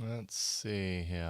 Let's see here.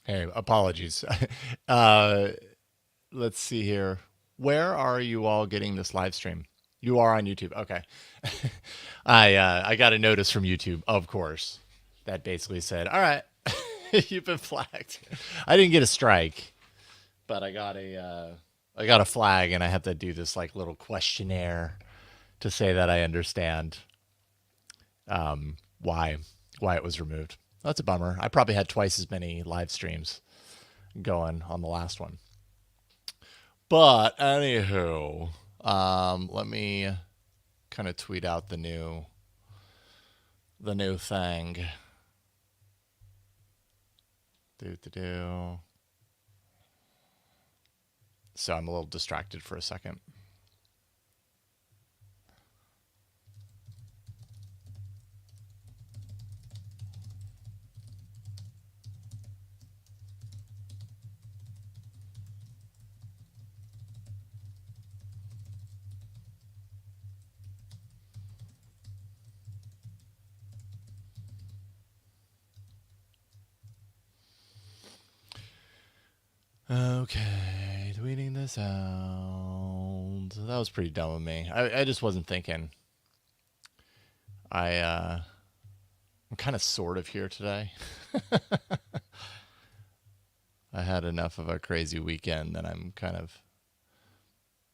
Hey, apologies. uh, let's see here. Where are you all getting this live stream? You are on YouTube. Okay. I got a notice from YouTube, of course, that basically said, "All right, you've been flagged." I didn't get a strike, but I got a flag, and I have to do this like little questionnaire to say that I understand why it was removed. That's a bummer. I probably had twice as many live streams going on the last one. But anywho, let me kind of tweet out the new thing. Do. So I'm a little distracted for a second. Okay, tweeting this out. That was pretty dumb of me. I just wasn't thinking. I'm kind of sort of here today. I had enough of a crazy weekend that I'm kind of,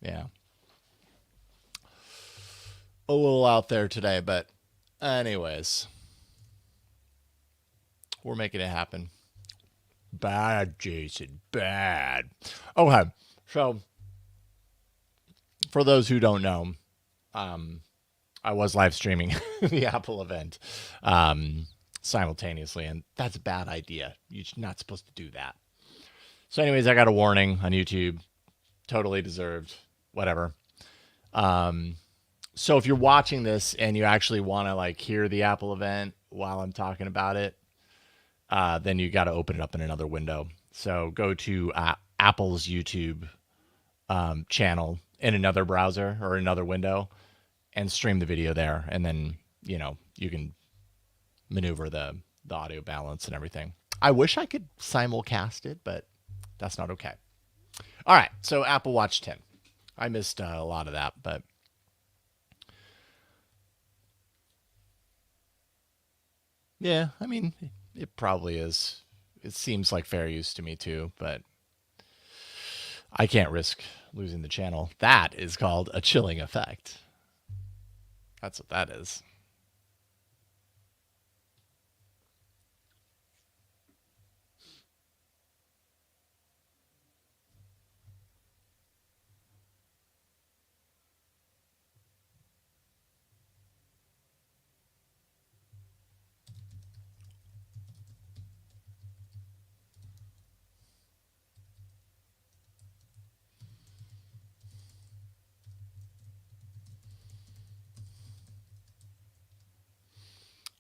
yeah, a little out there today. But anyways, we're making it happen. Bad, Jason. Bad. Okay. So, for those who don't know, I was live streaming the Apple event simultaneously, and that's a bad idea. You're not supposed to do that. So, anyways, I got a warning on YouTube. Totally deserved. Whatever. So, if you're watching this and you actually want to like hear the Apple event while I'm talking about it, then you got to open it up in another window. So go to Apple's YouTube channel in another browser or another window and stream the video there. And then, you can maneuver the audio balance and everything. I wish I could simulcast it, but that's not okay. All right. So Apple Watch 10. I missed a lot of that, but yeah, I mean, it probably is. It seems like fair use to me too, but I can't risk losing the channel. That is called a chilling effect. That's what that is.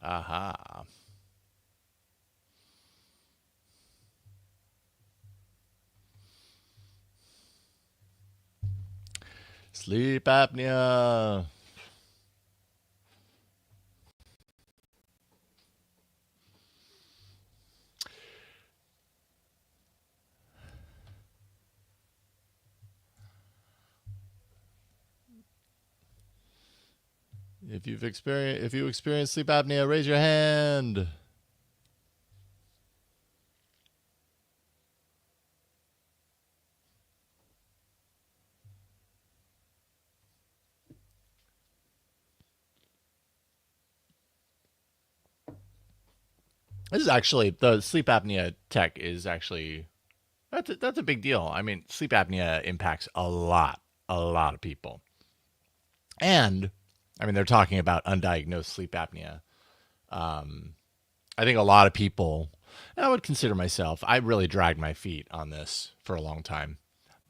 Aha. Sleep apnea. If you experience sleep apnea, raise your hand. This is actually the sleep apnea tech is actually that's a big deal. I mean, sleep apnea impacts a lot of people. And I mean, they're talking about undiagnosed sleep apnea. I think a lot of people, and I would consider myself, I really dragged my feet on this for a long time.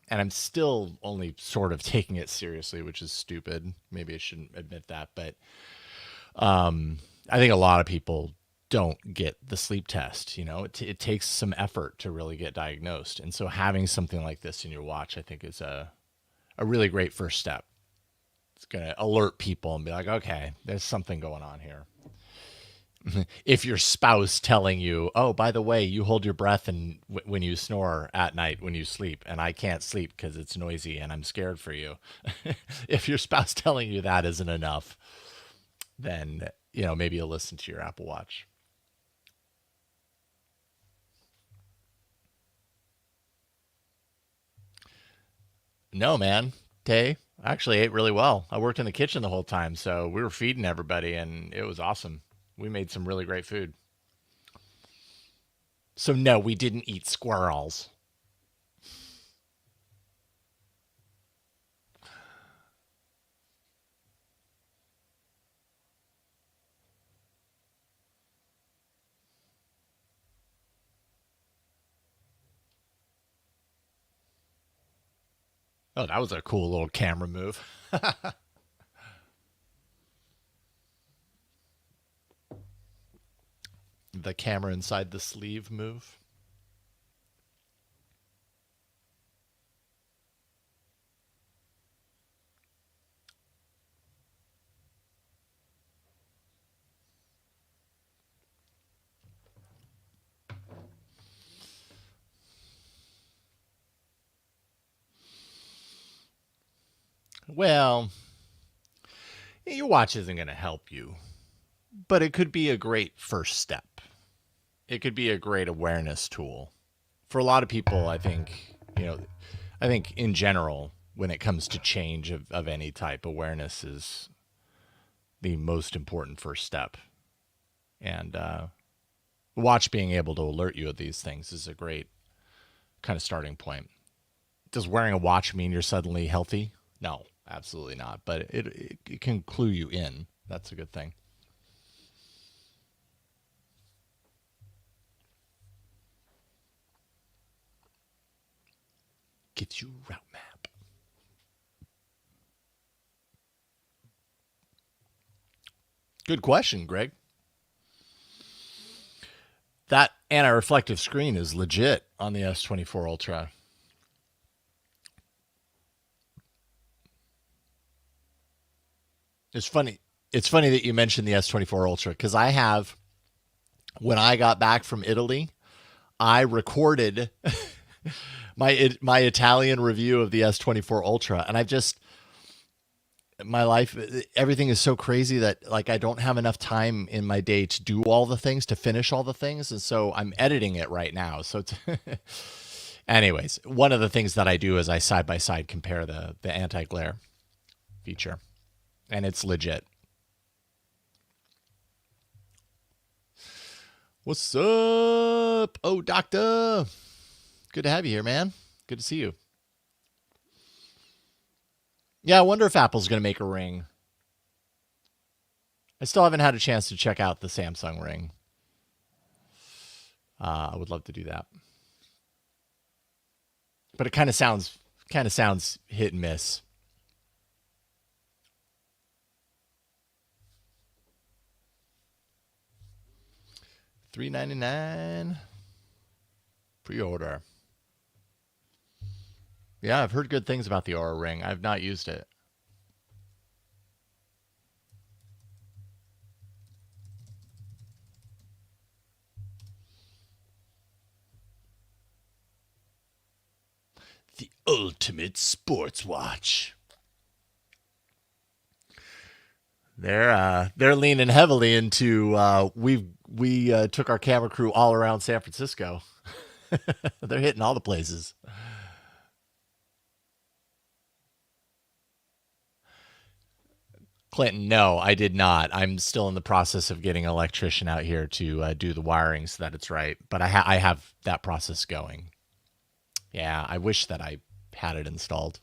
And I'm still only sort of taking it seriously, which is stupid. Maybe I shouldn't admit that. But I think a lot of people don't get the sleep test. You know, it takes some effort to really get diagnosed. And so having something like this in your watch, I think, is a really great first step. It's going to alert people and be like, okay, there's something going on here. If your spouse telling you, oh, by the way, you hold your breath and when you snore at night when you sleep, and I can't sleep because it's noisy and I'm scared for you. If your spouse telling you that isn't enough, then maybe you'll listen to your Apple Watch. No, man. Tay, I actually ate really well. I worked in the kitchen the whole time, so we were feeding everybody, and it was awesome. We made some really great food. So no, we didn't eat squirrels. Oh, that was a cool little camera move. The camera inside the sleeve move. Well, your watch isn't going to help you, but it could be a great first step. It could be a great awareness tool. For a lot of people, I think in general, when it comes to change of any type, awareness is the most important first step. And watch being able to alert you of these things is a great kind of starting point. Does wearing a watch mean you're suddenly healthy? No, absolutely not. But it can clue you in. That's a good thing. Get you route map. Good question, Greg. That anti-reflective screen is legit on the S24 Ultra. It's funny. It's funny that you mentioned the S24 Ultra because I have, when I got back from Italy, I recorded my Italian review of the S24 Ultra, and I've just my life, everything is so crazy that like I don't have enough time in my day to do all the things, to finish all the things, and so I'm editing it right now. So it's anyways, one of the things that I do is I side by side compare the anti-glare feature, and it's legit. What's up? Oh, doctor. Good to have you here, man. Good to see you. Yeah, I wonder if Apple's going to make a ring. I still haven't had a chance to check out the Samsung ring. I would love to do that. But it kind of sounds hit and miss. $399 pre-order. Yeah, I've heard good things about the Aura Ring. I've not used it. The ultimate sports watch. They're leaning heavily into we took our camera crew all around San Francisco. They're hitting all the places. Clinton, no, I did not. I'm still in the process of getting an electrician out here to do the wiring so that it's right. But I have that process going. Yeah, I wish that I had it installed.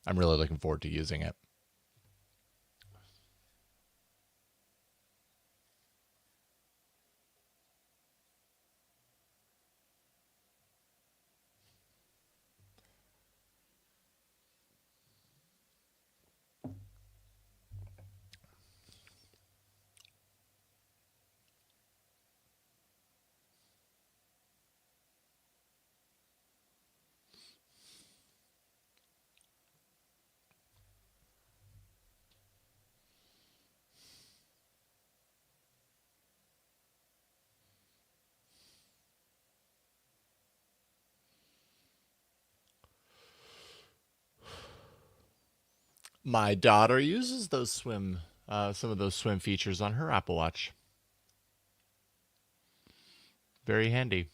I'm really looking forward to using it. My daughter uses those some of those swim features on her Apple Watch. Very handy.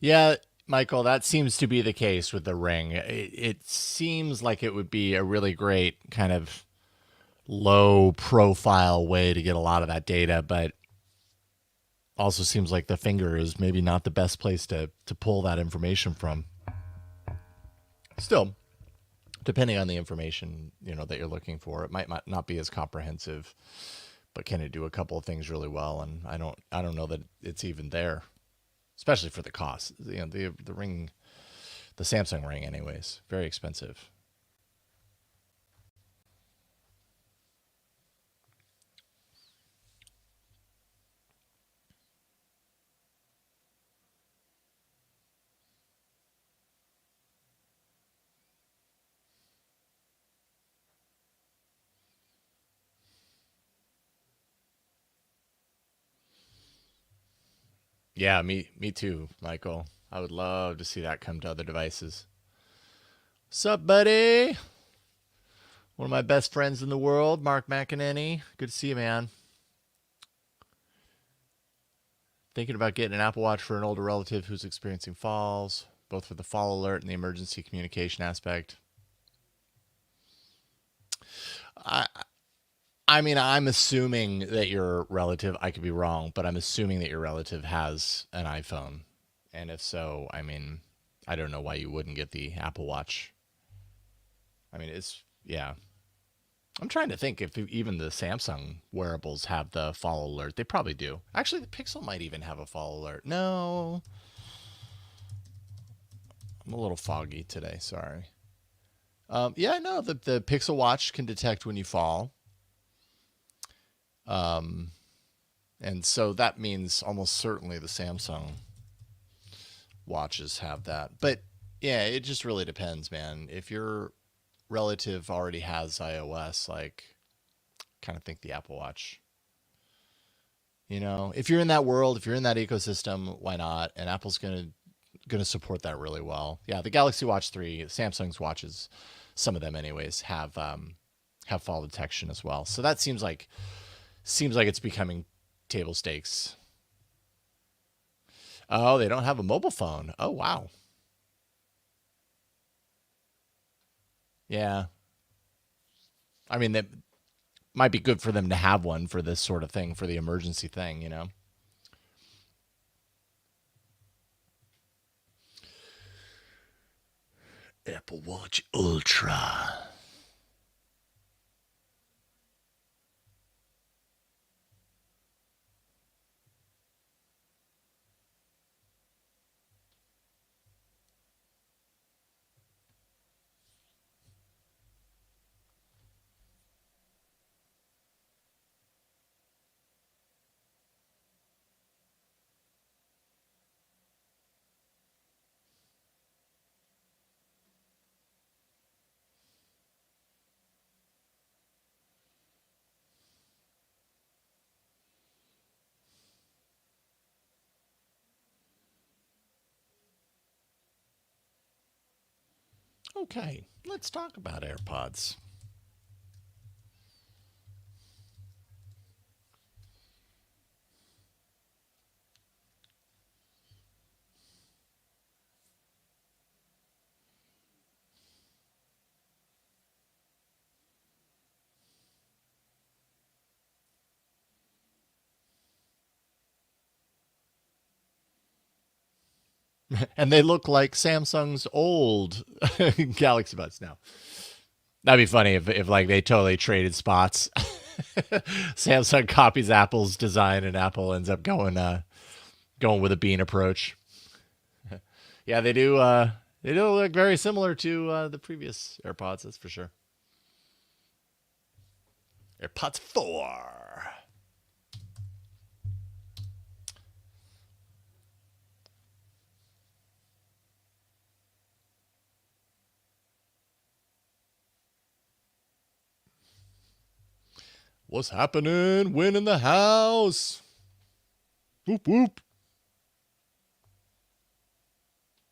Yeah, Michael, that seems to be the case with the Ring. It seems like it would be a really great kind of low profile way to get a lot of that data, but also seems like the finger is maybe not the best place to pull that information from. Still, depending on the information that you're looking for, it might not be as comprehensive, but can it do a couple of things really well? And I don't know that it's even there, especially for the cost. The Ring, the Samsung Ring, anyways, very expensive. Yeah, me too, Michael. I would love to see that come to other devices. Sup, buddy? One of my best friends in the world, Mark McEnany. Good to see you, man. Thinking about getting an Apple Watch for an older relative who's experiencing falls, both for the fall alert and the emergency communication aspect. I I mean, I'm assuming that your relative, I could be wrong, but I'm assuming that your relative has an iPhone. And if so, I mean, I don't know why you wouldn't get the Apple Watch. I mean, yeah. I'm trying to think if even the Samsung wearables have the fall alert. They probably do. Actually, the Pixel might even have a fall alert. No, I'm a little foggy today. Sorry. Yeah, no, the Pixel Watch can detect when you fall. And so that means almost certainly the Samsung watches have that. But yeah, it just really depends, man. If your relative already has iOS, like, kind of think the Apple Watch. If you're in that world, if you're in that ecosystem, why not? And Apple's gonna support that really well. Yeah, the Galaxy Watch 3, Samsung's watches, some of them anyways, have fall detection as well. So that seems like it's becoming table stakes. Oh, they don't have a mobile phone. Oh, wow. Yeah. I mean, that might be good for them to have one for this sort of thing, for the emergency thing. Apple Watch Ultra. Okay, let's talk about AirPods. And they look like Samsung's old Galaxy Buds now. That'd be funny if like they totally traded spots. Samsung copies Apple's design and Apple ends up going with a bean approach. Yeah, they do look very similar to the previous AirPods, that's for sure. AirPods 4. What's happening? Win in the house. Whoop whoop.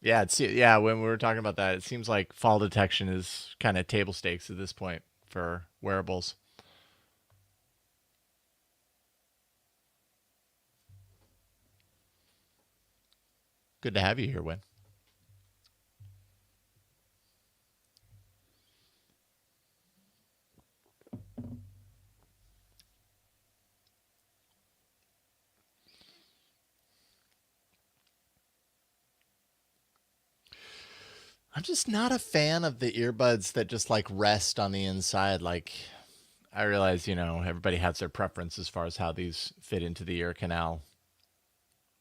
Yeah, when we were talking about that, it seems like fall detection is kind of table stakes at this point for wearables. Good to have you here, Win. I'm just not a fan of the earbuds that just like rest on the inside. Like, I realize, everybody has their preference as far as how these fit into the ear canal.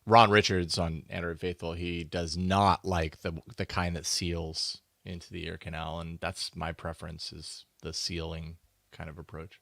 Ron Richards on Android Faithful, he does not like the kind that seals into the ear canal, and that's my preference is the sealing kind of approach.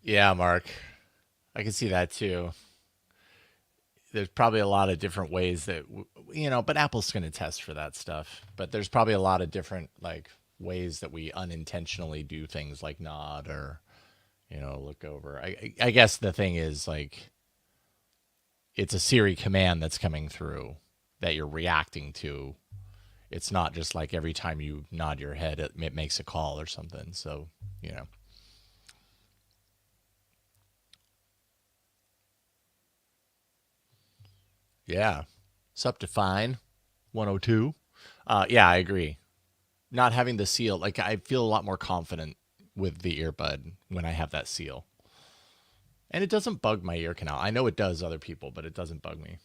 Yeah, Mark, I can see that too. There's probably a lot of different ways that but Apple's going to test for that stuff. But there's probably a lot of different like ways that we unintentionally do things like nod or look over. I guess the thing is like it's a Siri command that's coming through that you're reacting to. It's not just like every time you nod your head, it makes a call or something. So, you know. Yeah. Sup to fine 102. Yeah, I agree. Not having the seal, like I feel a lot more confident with the earbud when I have that seal. And it doesn't bug my ear canal. I know it does other people, but it doesn't bug me.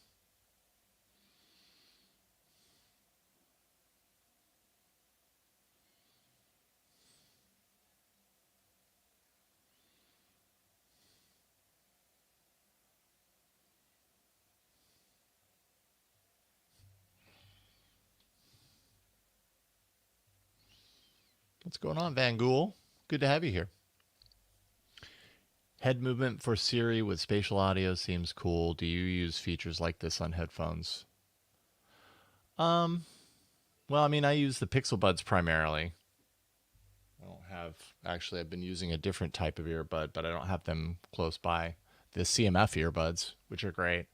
What's going on, Van Gool? Good to have you here. Head movement for Siri with spatial audio seems cool. Do you use features like this on headphones? Um, well, I mean, I use the Pixel Buds primarily. I don't have, actually, I've been using a different type of earbud, but I don't have them close by. The CMF earbuds, which are great.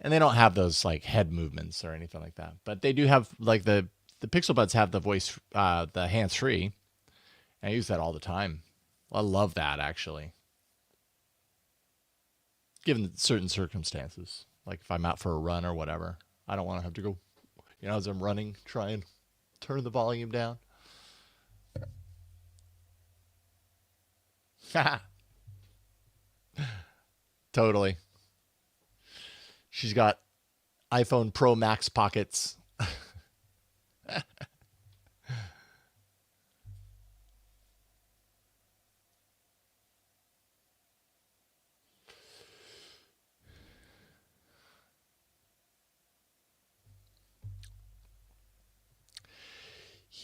And they don't have those like head movements or anything like that. But they do have like the Pixel Buds have the voice, the hands free. I use that all the time. I love that actually, given certain circumstances. Like if I'm out for a run or whatever, I don't want to have to go, as I'm running, try and turn the volume down. Totally. She's got iPhone Pro Max pockets.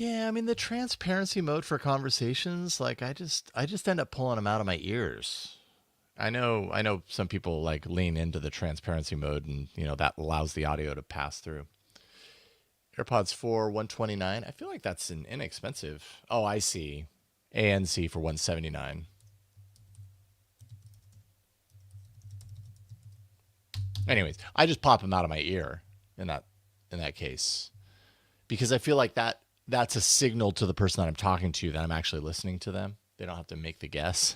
Yeah, I mean the transparency mode for conversations, like I just end up pulling them out of my ears. I know some people like lean into the transparency mode and that allows the audio to pass through. AirPods 4 129. I feel like that's an inexpensive. Oh, I see. ANC for 179. Anyways, I just pop them out of my ear in that case because I feel like that's a signal to the person that I'm talking to that I'm actually listening to them. They don't have to make the guess.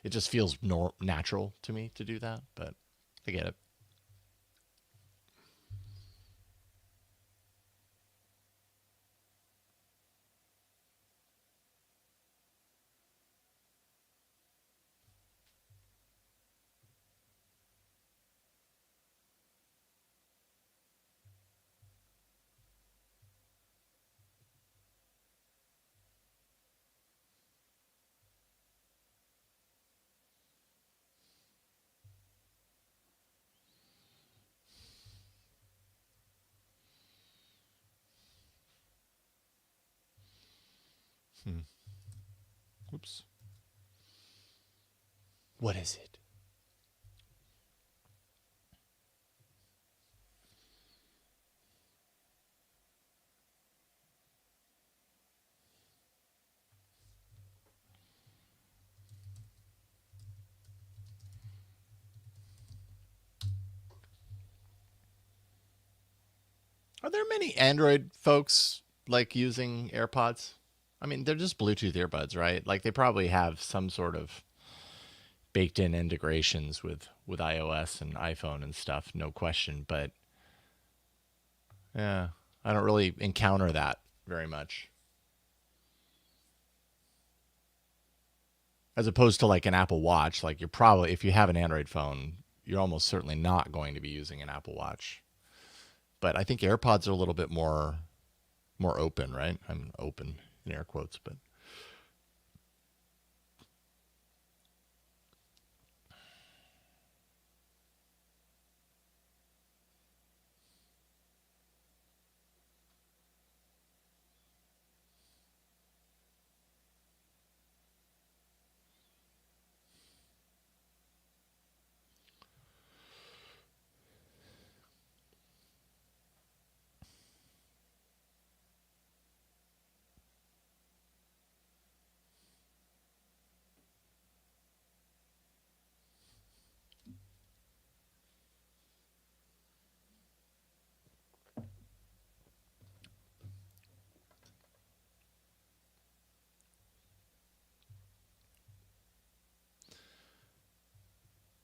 It just feels natural to me to do that, but I get it. Hmm. Oops. What is it? Are there many Android folks like using AirPods? I mean, they're just Bluetooth earbuds, right? Like they probably have some sort of baked in integrations with iOS and iPhone and stuff, no question, but yeah, I don't really encounter that very much. As opposed to like an Apple Watch, like you're probably if you have an Android phone, you're almost certainly not going to be using an Apple Watch. But I think AirPods are a little bit more open, right? I'm open in air quotes, but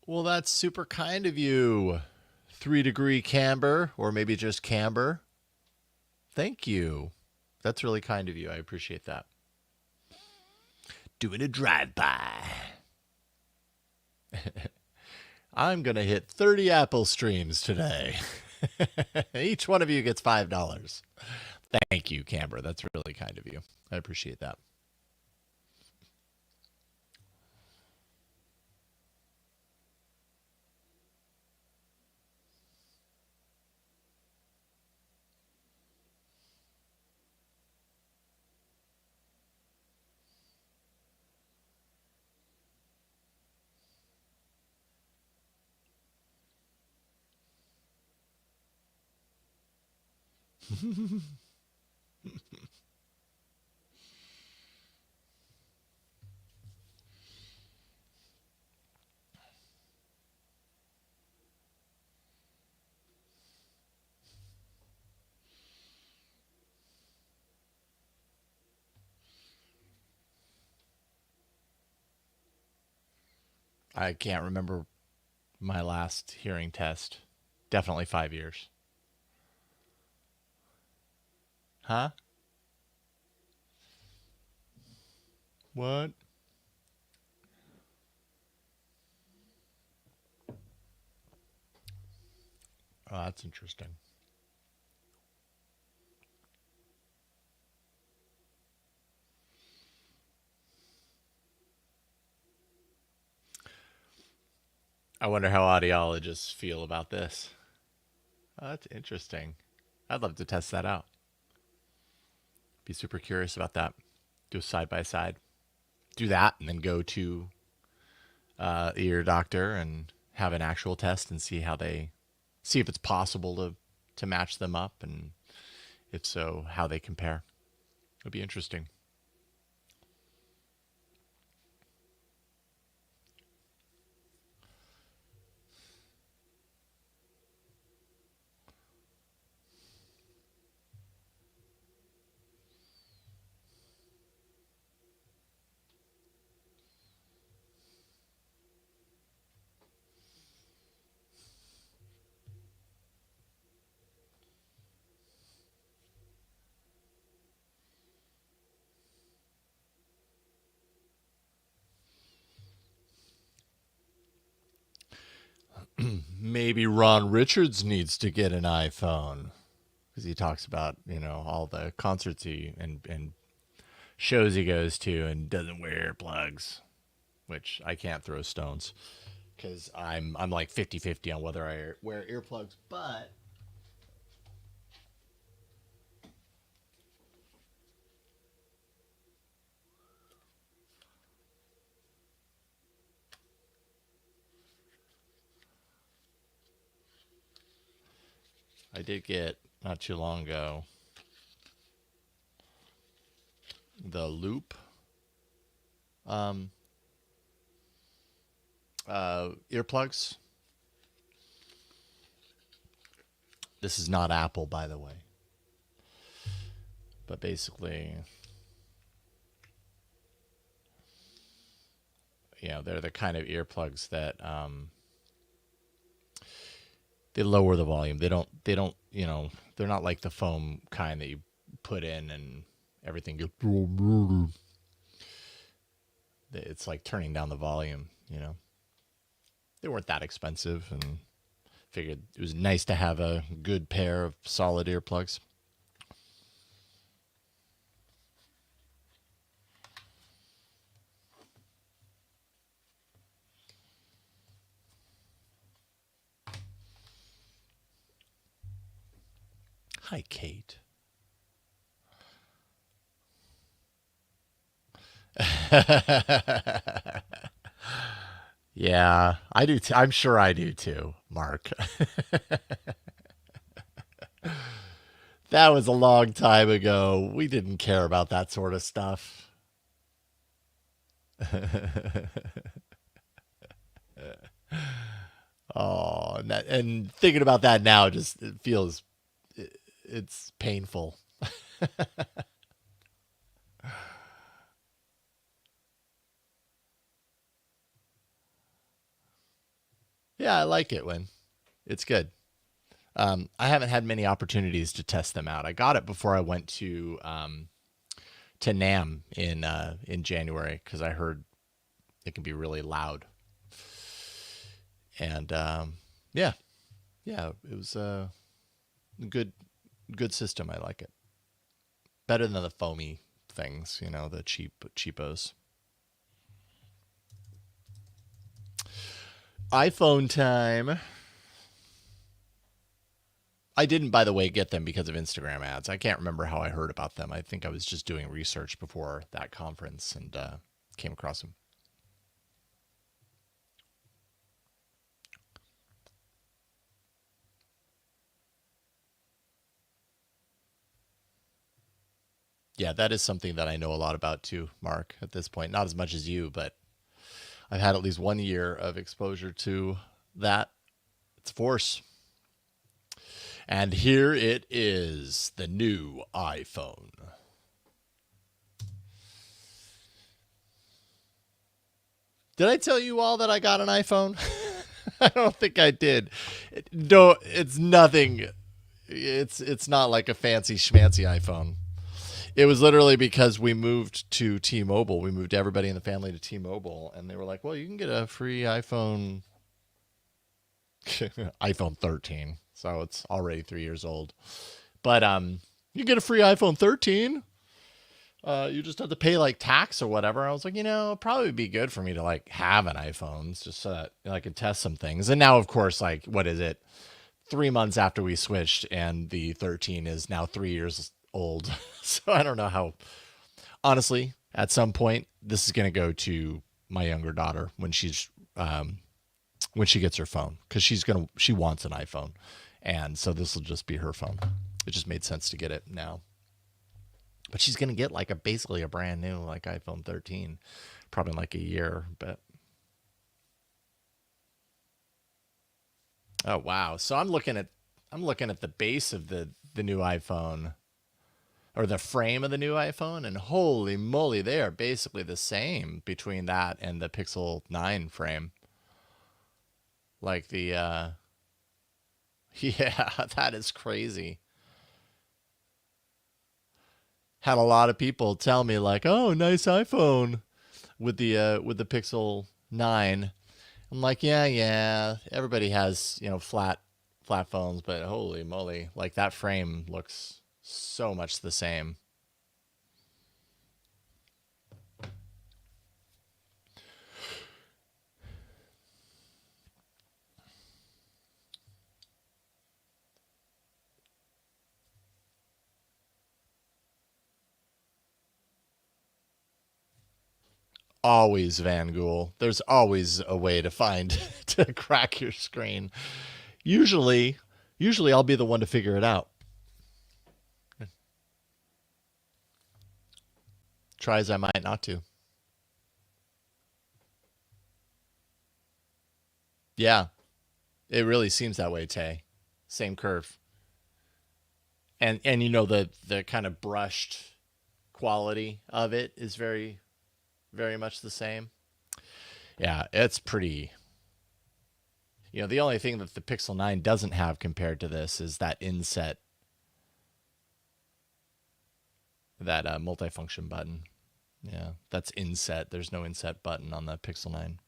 well, that's super kind of you. 3 degree camber, or maybe just camber. Thank you. That's really kind of you. I appreciate that. Doing a drive by. I'm going to hit 30 Apple streams today. Each one of you gets $5. Thank you, Camber. That's really kind of you. I appreciate that. I can't remember my last hearing test. Definitely 5 years. Huh? What? Oh, that's interesting. I wonder how audiologists feel about this. Oh, that's interesting. I'd love to test that out. Be super curious about that. Do a side by side. Do that and then go to ear doctor and have an actual test and see how they see if it's possible to match them up, and if so, how they compare. It'd be interesting. Maybe Ron Richards needs to get an iPhone because he talks about, all the concerts and shows he goes to and doesn't wear earplugs, which I can't throw stones because I'm like 50-50 on whether I wear earplugs, but I did get not too long ago the Loop um, earplugs. This is not Apple, by the way, but basically, they're the kind of earplugs that they lower the volume. They don't. They're not like the foam kind that you put in and everything goes. It's like turning down the volume. They weren't that expensive, and figured it was nice to have a good pair of solid earplugs. Hi, Kate. Yeah, I do. I'm sure I do too, Mark. That was a long time ago. We didn't care about that sort of stuff. Oh, and thinking about that now just it feels it's painful. Yeah, I like it when it's good. I haven't had many opportunities to test them out. I got it before I went to Nam in January because I heard it can be really loud, and yeah, yeah, it was a good good system. I like it better than the foamy things, the cheapos. iPhone time. I didn't, by the way, get them because of Instagram ads. I can't remember how I heard about them. I think I was just doing research before that conference and came across them. Yeah, that is something that I know a lot about too, Mark, at this point. Not as much as you, but I've had at least 1 year of exposure to that. It's force. And here it is, the new iPhone. Did I tell you all that I got an iPhone? I don't think I did. No, it's nothing. It's not like a fancy schmancy iPhone. It was literally because we moved to T-Mobile. We moved everybody in the family to T-Mobile, and they were like, "Well, you can get a free iPhone, iPhone 13." So it's already 3 years old. But you get a free iPhone 13. You just have to pay like tax or whatever. I was like, it'd probably be good for me to like have an iPhone just so that I could test some things. And now, of course, like what is it? 3 months after we switched, and the 13 is now 3 years old. So I don't know how. Honestly, at some point, this is going to go to my younger daughter when she gets her phone, because she wants an iPhone, and so this will just be her phone. It just made sense to get it now. But she's gonna get like basically a brand new like iPhone 13, probably in like a year. But oh wow! So I'm looking at the base of the new iPhone, or the frame of the new iPhone, and holy moly, they are basically the same between that and the Pixel 9 frame. Like the yeah, that is crazy. Had a lot of people tell me like, "Oh, nice iPhone," with the Pixel 9. I'm like, yeah. Everybody has, flat phones, but holy moly, like that frame looks so much the same. Always Van Gool. There's always a way to find to crack your screen. Usually, usually I'll be the one to figure it out. Try as I might not to. Yeah, it really seems that way, Tay. Same curve. And the kind of brushed quality of it is very very much the same. Yeah, it's pretty. The only thing that the Pixel 9 doesn't have compared to this is that inset, that multifunction button. Yeah, that's inset. There's no inset button on the Pixel 9.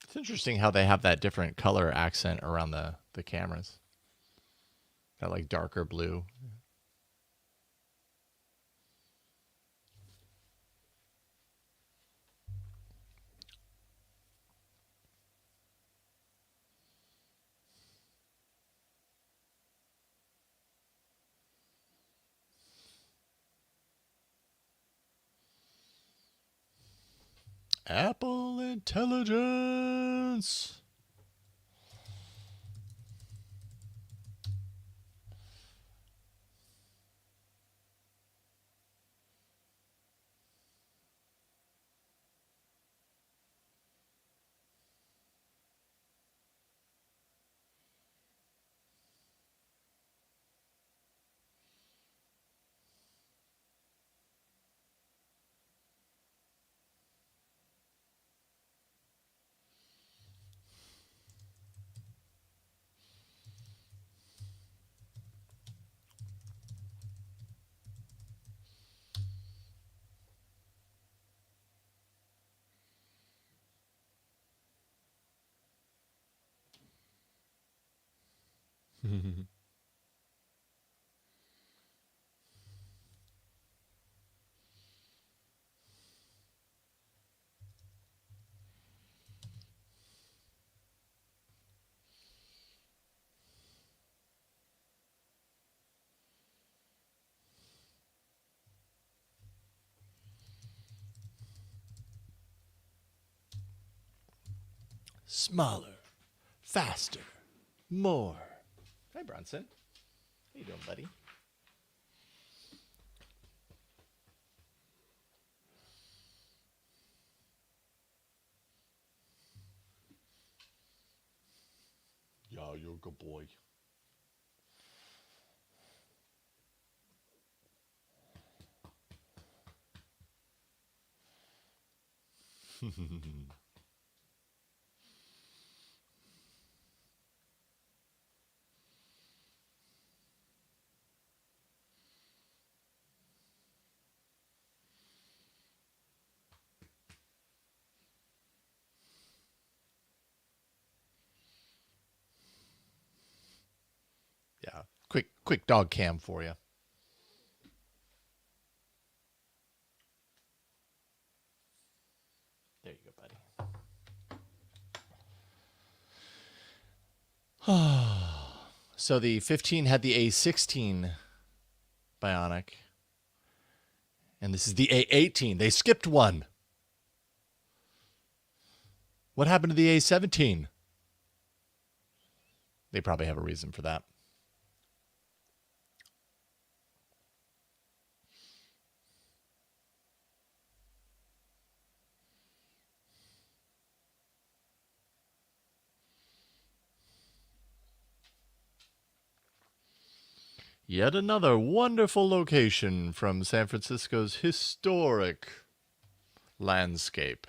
It's interesting how they have that different color accent around the cameras. That like darker blue. Apple Intelligence. Smaller, faster, more. Hi, Bronson. How you doing, buddy? Yeah, you're a good boy. Yeah, quick dog cam for you. There you go, buddy. So the 15 had the A16 Bionic, and this is the A18. They skipped one. What happened to the A17? They probably have a reason for that. Yet another wonderful location from San Francisco's historic landscape.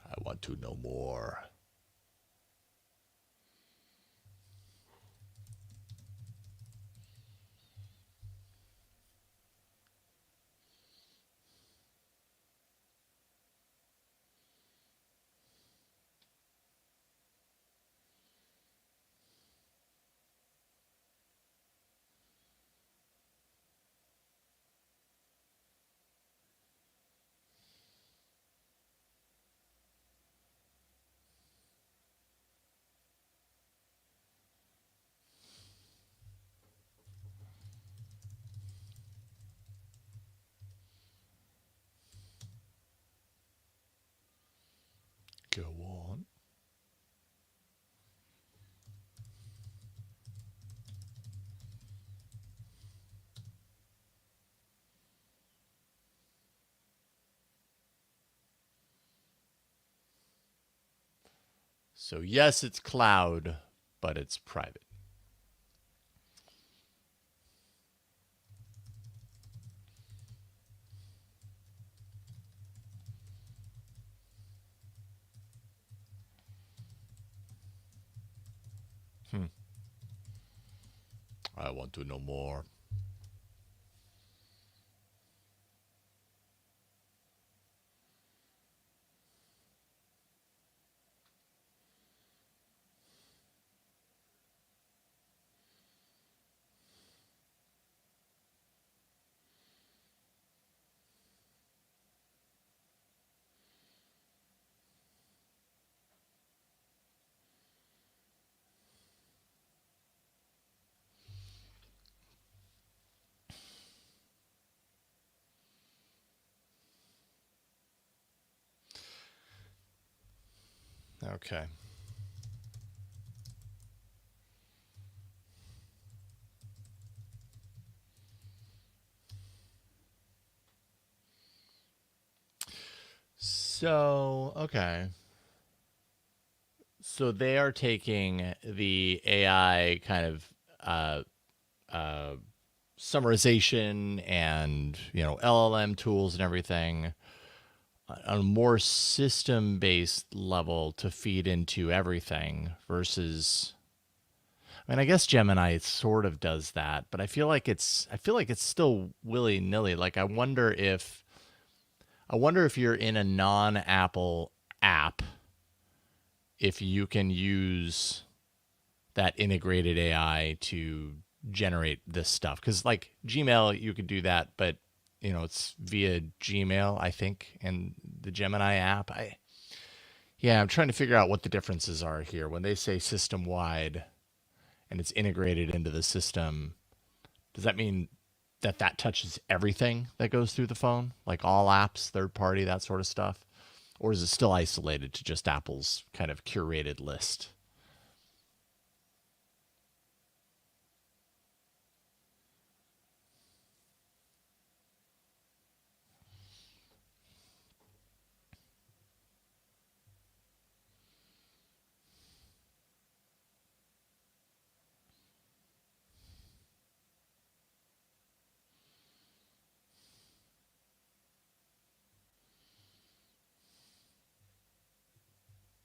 I want to know more. Go on. So yes, it's cloud, but it's private. I want to know more. Okay. So, okay. So they are taking the AI kind of summarization and, LLM tools and everything on a more system-based level to feed into everything versus I mean, I guess Gemini sort of does that, but I feel like it's still willy nilly. Like I wonder if you're in a non-Apple app, if you can use that integrated AI to generate this stuff. Because like Gmail, you could do that, but it's via Gmail, I think, and the Gemini app. Yeah, I'm trying to figure out what the differences are here when they say system wide and it's integrated into the system. Does that mean that touches everything that goes through the phone, like all apps, third party, that sort of stuff? Or is it still isolated to just Apple's kind of curated list?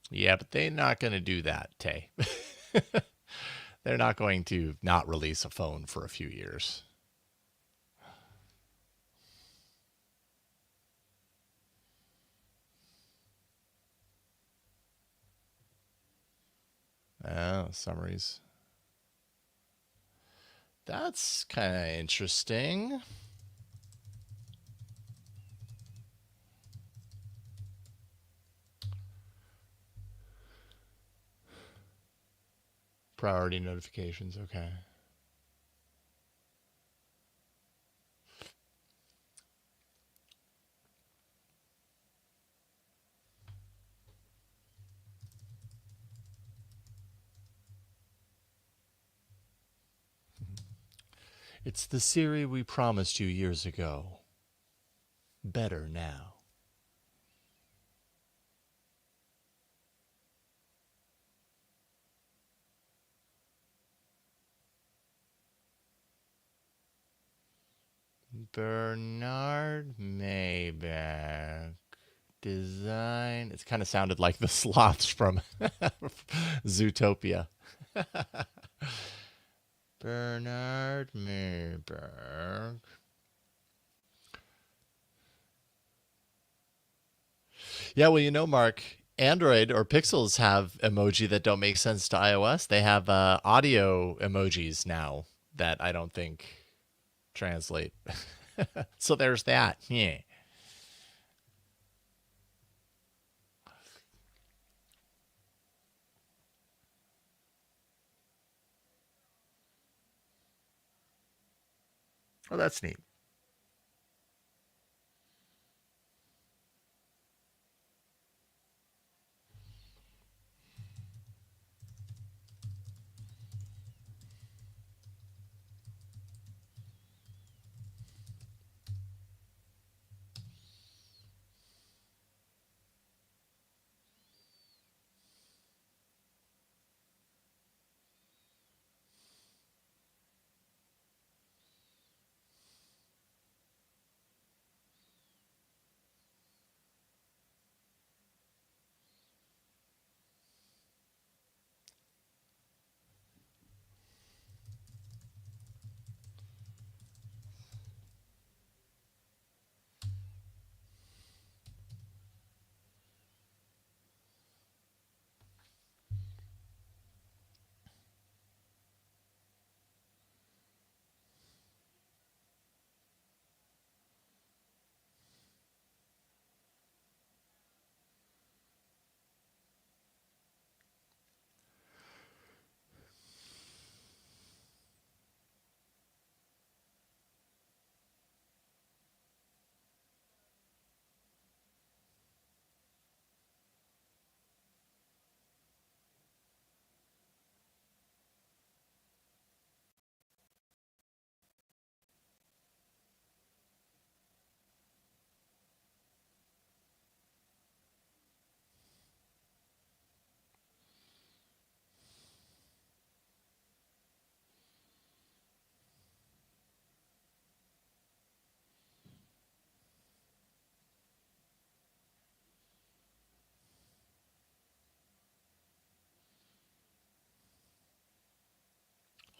Yeah, but they're not going to do that, Tay. They're not going to not release a phone for a few years. Oh, summaries. That's kind of interesting. Priority notifications. Okay. It's the Siri we promised you years ago. Better now. Bernard Mayback. Design. It's kind of sounded like the sloths from Zootopia. Bernard Mayberg. Yeah, well, Mark, Android or Pixels have emoji that don't make sense to iOS. They have audio emojis now that I don't think translate. So there's that. Yeah. Well, that's neat.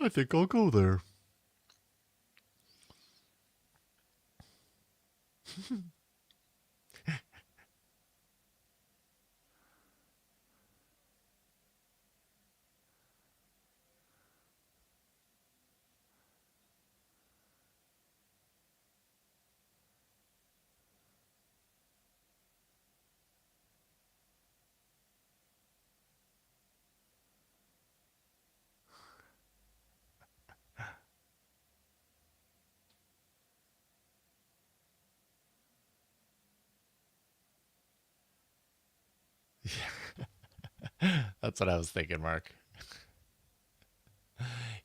I think I'll go there. That's what I was thinking, Mark.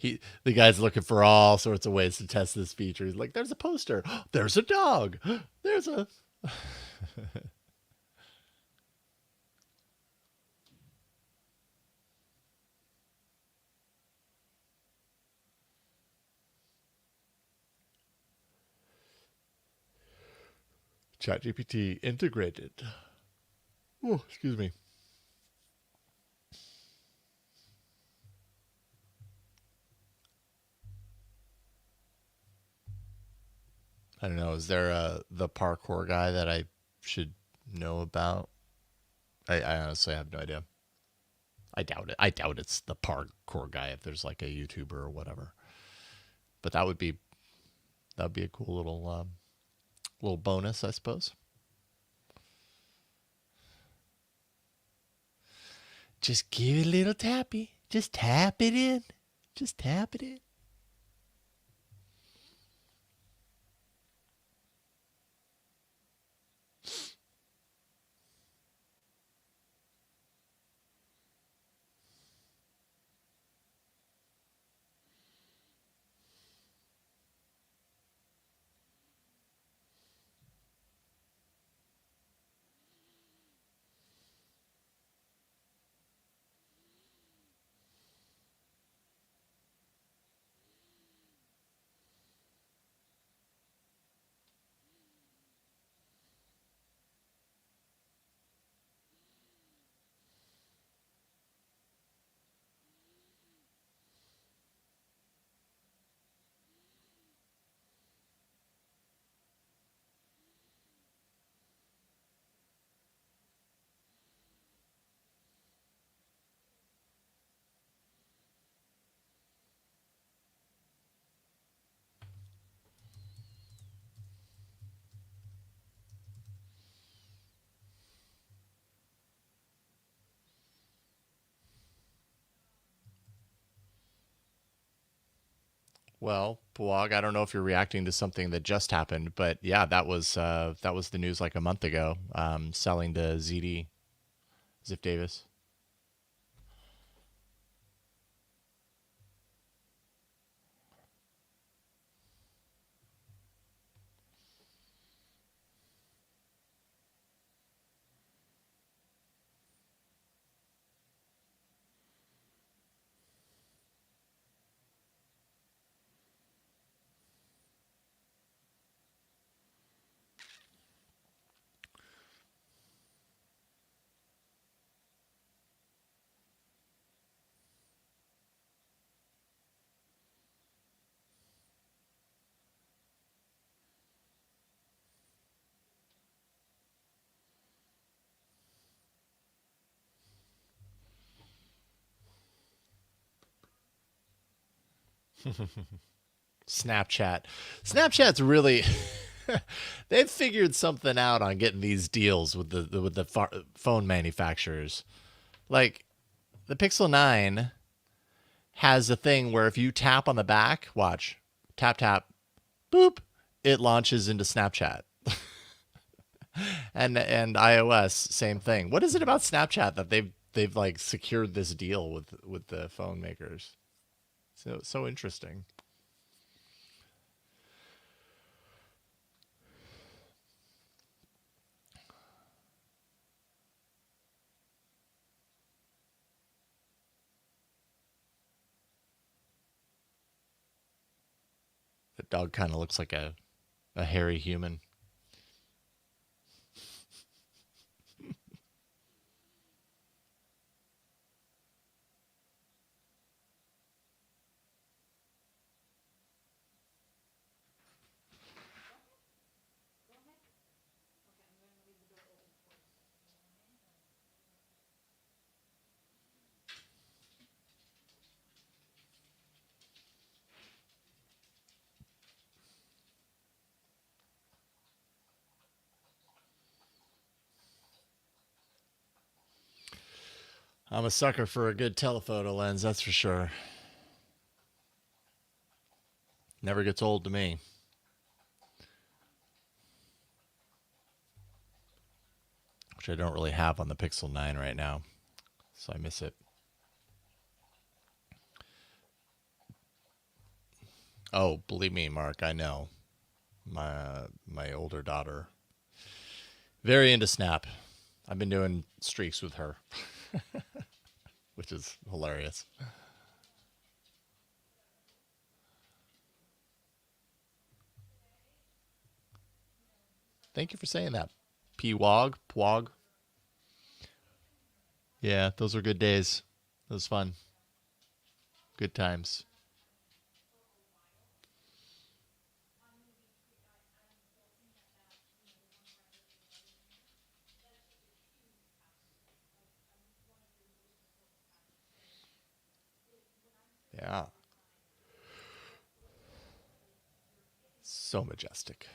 The guy's looking for all sorts of ways to test this feature. He's like, there's a poster. There's a dog. There's a ChatGPT integrated. Oh, excuse me. I don't know. Is there the parkour guy that I should know about? I honestly have no idea. I doubt it. I doubt it's the parkour guy if there's like a YouTuber or whatever. But that'd be a cool little bonus, I suppose. Just give it a little tappy. Just tap it in. Just tap it in. Well, Puag, I don't know if you're reacting to something that just happened, but yeah, that was the news like a month ago. Selling to ZD, Ziff Davis. Snapchat. Snapchat's really they've figured something out on getting these deals with the phone manufacturers. Like the Pixel 9 has a thing where if you tap on the back, watch, tap tap, boop, it launches into Snapchat. And iOS same thing. What is it about Snapchat that they've like secured this deal with the phone makers? So interesting. The dog kind of looks like a hairy human. I'm a sucker for a good telephoto lens, that's for sure. Never gets old to me. Which I don't really have on the Pixel 9 right now, so I miss it. Oh, believe me, Mark, I know. My older daughter, very into Snap. I've been doing streaks with her, which is hilarious. Thank you for saying that. P-Wog, Pwog. Yeah, those were good days. It was fun. Good times. Yeah. So majestic.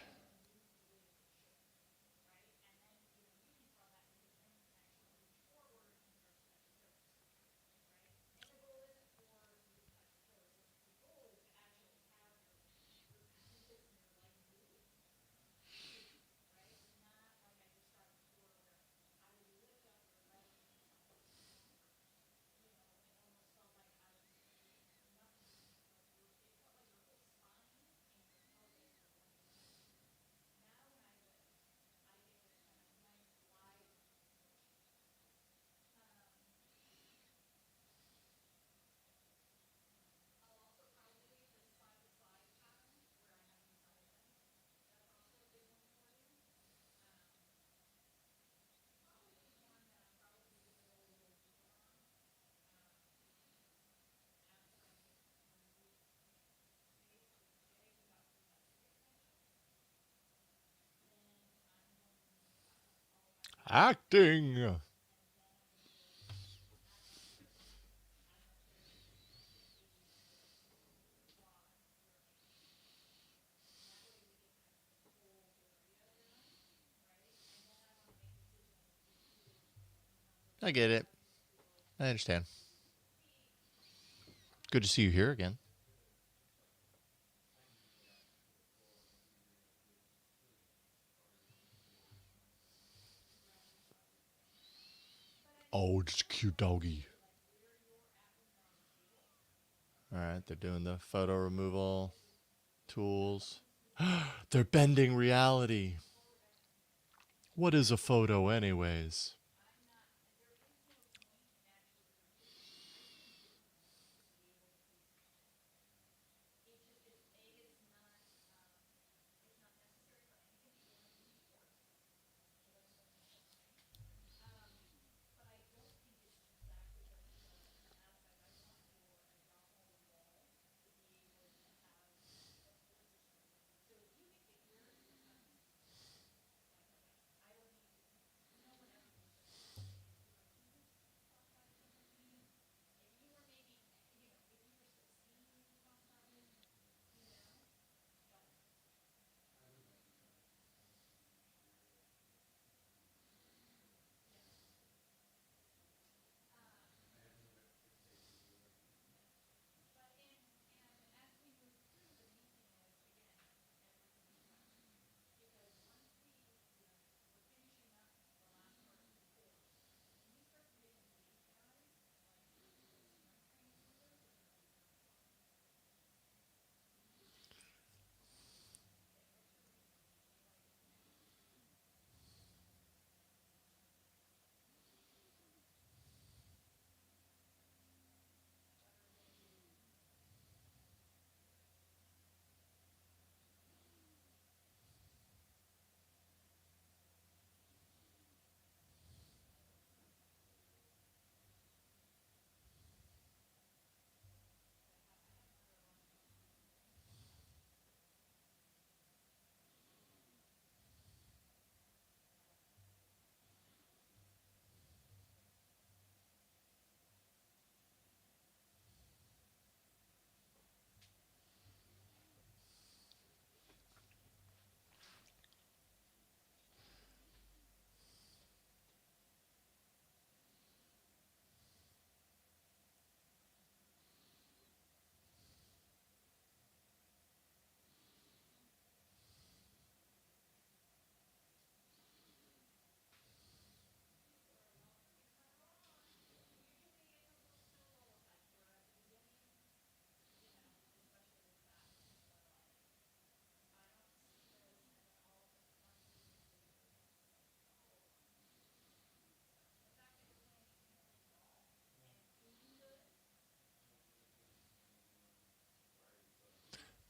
Acting. I get it. I understand. Good to see you here again. Oh, just a cute doggy. All right, they're doing the photo removal tools. They're bending reality. What is a photo, anyways?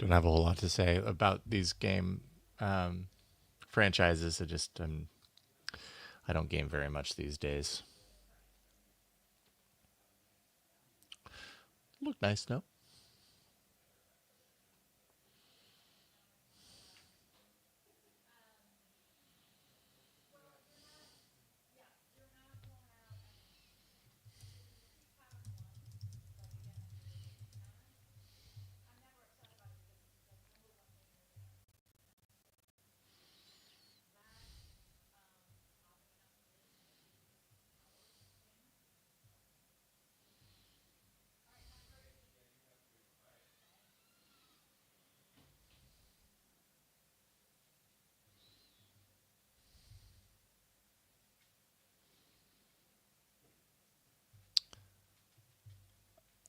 Don't have a whole lot to say about these game franchises. I don't game very much these days. Look nice, no?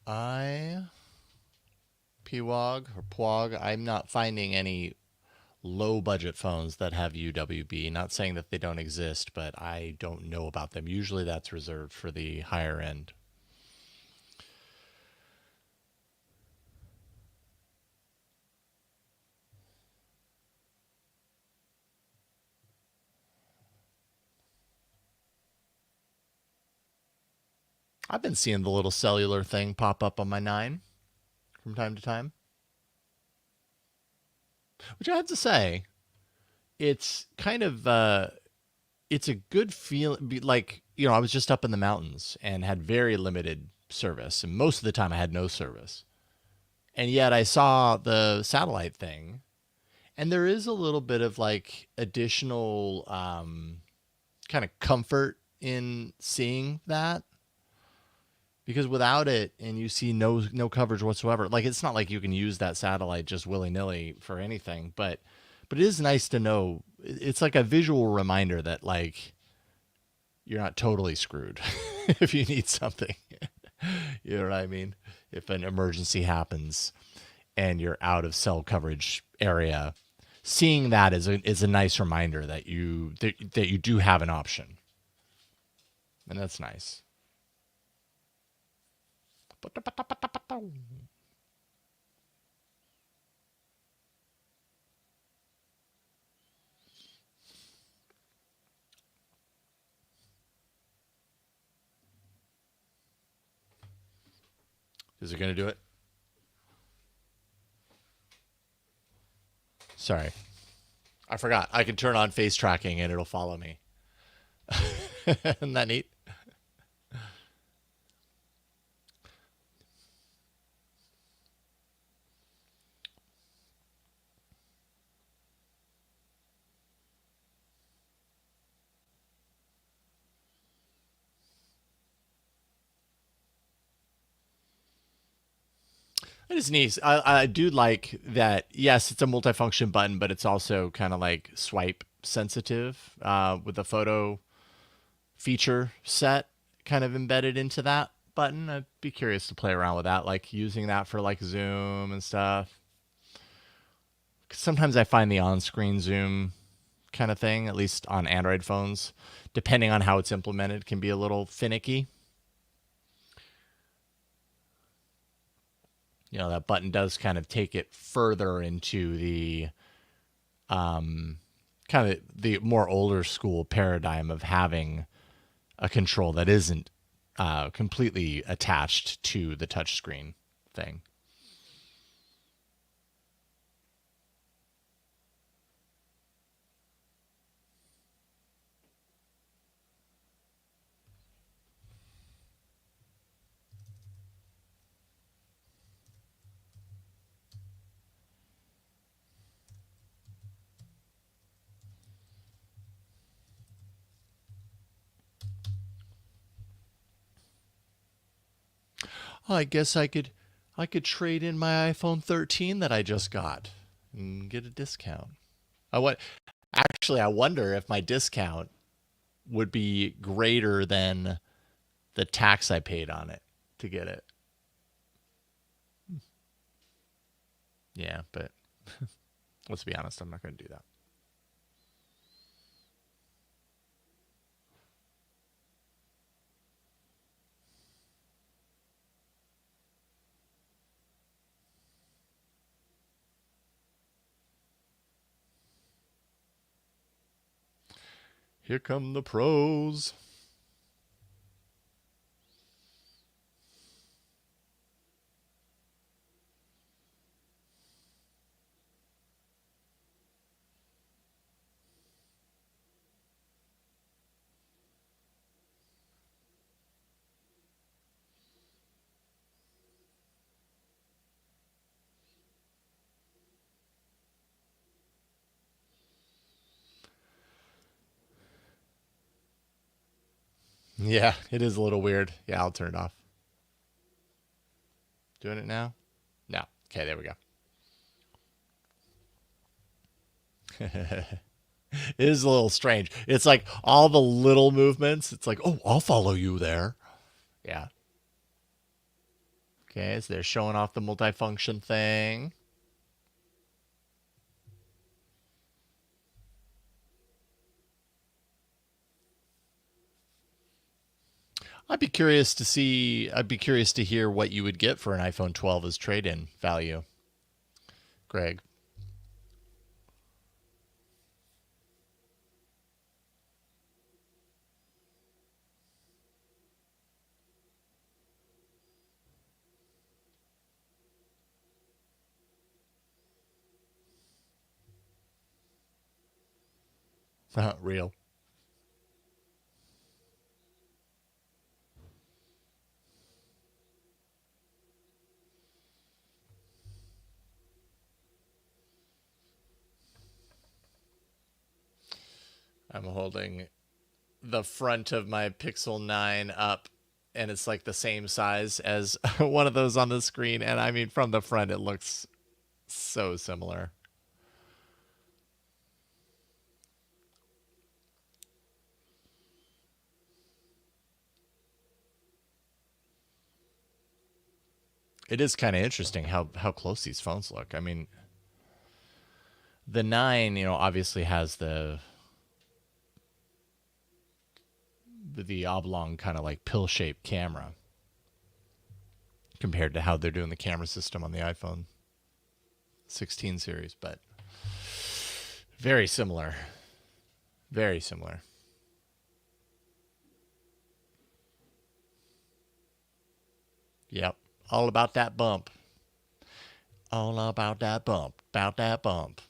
I PWOG, I'm not finding any low budget phones that have UWB. Not saying that they don't exist, but I don't know about them. Usually that's reserved for the higher end. I've been seeing the little cellular thing pop up on my 9 from time to time, which I have to say, it's kind of it's a good feel. Like, I was just up in the mountains and had very limited service, and most of the time I had no service, and yet I saw the satellite thing, and there is a little bit of like additional kind of comfort in seeing that, because without it, and you see no coverage whatsoever, like it's not like you can use that satellite just willy-nilly for anything, but it is nice to know. It's like a visual reminder that like you're not totally screwed if you need something. You know what I mean? If an emergency happens and you're out of cell coverage area, seeing that is a nice reminder that you do have an option, and that's nice. Is it going to do it? Sorry. I forgot. I can turn on face tracking and it'll follow me. Isn't that neat? It is neat. I do like that. Yes, it's a multifunction button, but it's also kind of like swipe sensitive with the photo feature set kind of embedded into that button. I'd be curious to play around with that, like using that for like zoom and stuff. 'Cause sometimes I find the on-screen zoom kind of thing, at least on Android phones, depending on how it's implemented, can be a little finicky. That button does kind of take it further into the kind of the more older school paradigm of having a control that isn't completely attached to the touchscreen thing. I guess I could trade in my iPhone 13 that I just got and get a discount. I wonder if my discount would be greater than the tax I paid on it to get it. Yeah, but let's be honest, I'm not going to do that. Here come the pros. Yeah, it is a little weird. Yeah, I'll turn it off. Doing it now? No. Okay, there we go. It is a little strange. It's like all the little movements. It's like, oh, I'll follow you there. Yeah. Okay, so they're showing off the multifunction thing. I'd be curious to hear what you would get for an iPhone 12 as trade-in value, Greg. Real. I'm holding the front of my Pixel 9 up, and it's like the same size as one of those on the screen. And I mean, from the front, it looks so similar. It is kind of interesting how close these phones look. I mean, the 9, obviously has the oblong kind of like pill-shaped camera compared to how they're doing the camera system on the iPhone 16 series, but very similar. Very similar. Yep. All about that bump. All about that bump. About that bump.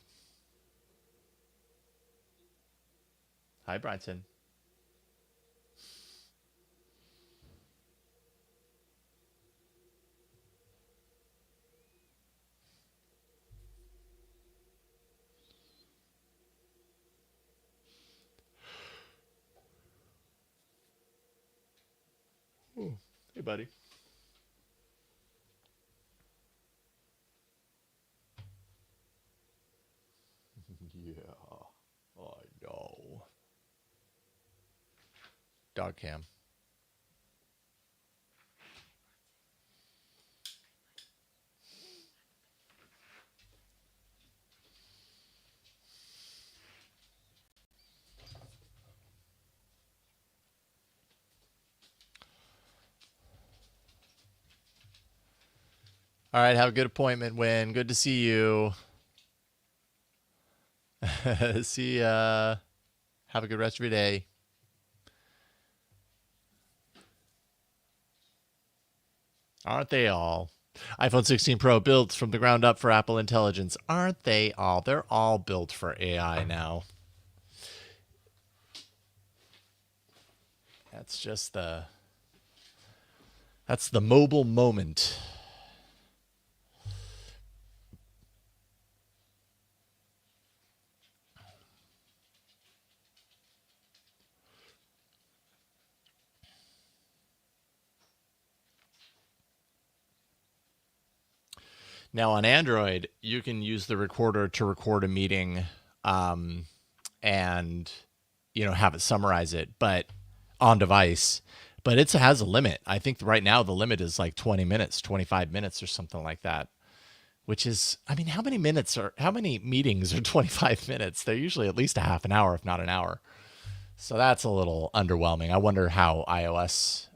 Hi, Bryson. Ooh. Hey, buddy. Yeah, I know. Dog cam. All right, have a good appointment, Win. Good to see you. See ya. Have a good rest of your day. Aren't they all? iPhone 16 Pro built from the ground up for Apple Intelligence. Aren't they all? They're all built for AI now. That's just that's the mobile moment. Now on Android, you can use the recorder to record a meeting, and have it summarize it, but on device. But it has a limit. I think right now the limit is like 20 minutes, 25 minutes, or something like that. Which is, I mean, how many meetings are 25 minutes? They're usually at least a half an hour, if not an hour. So that's a little underwhelming. I wonder how iOS,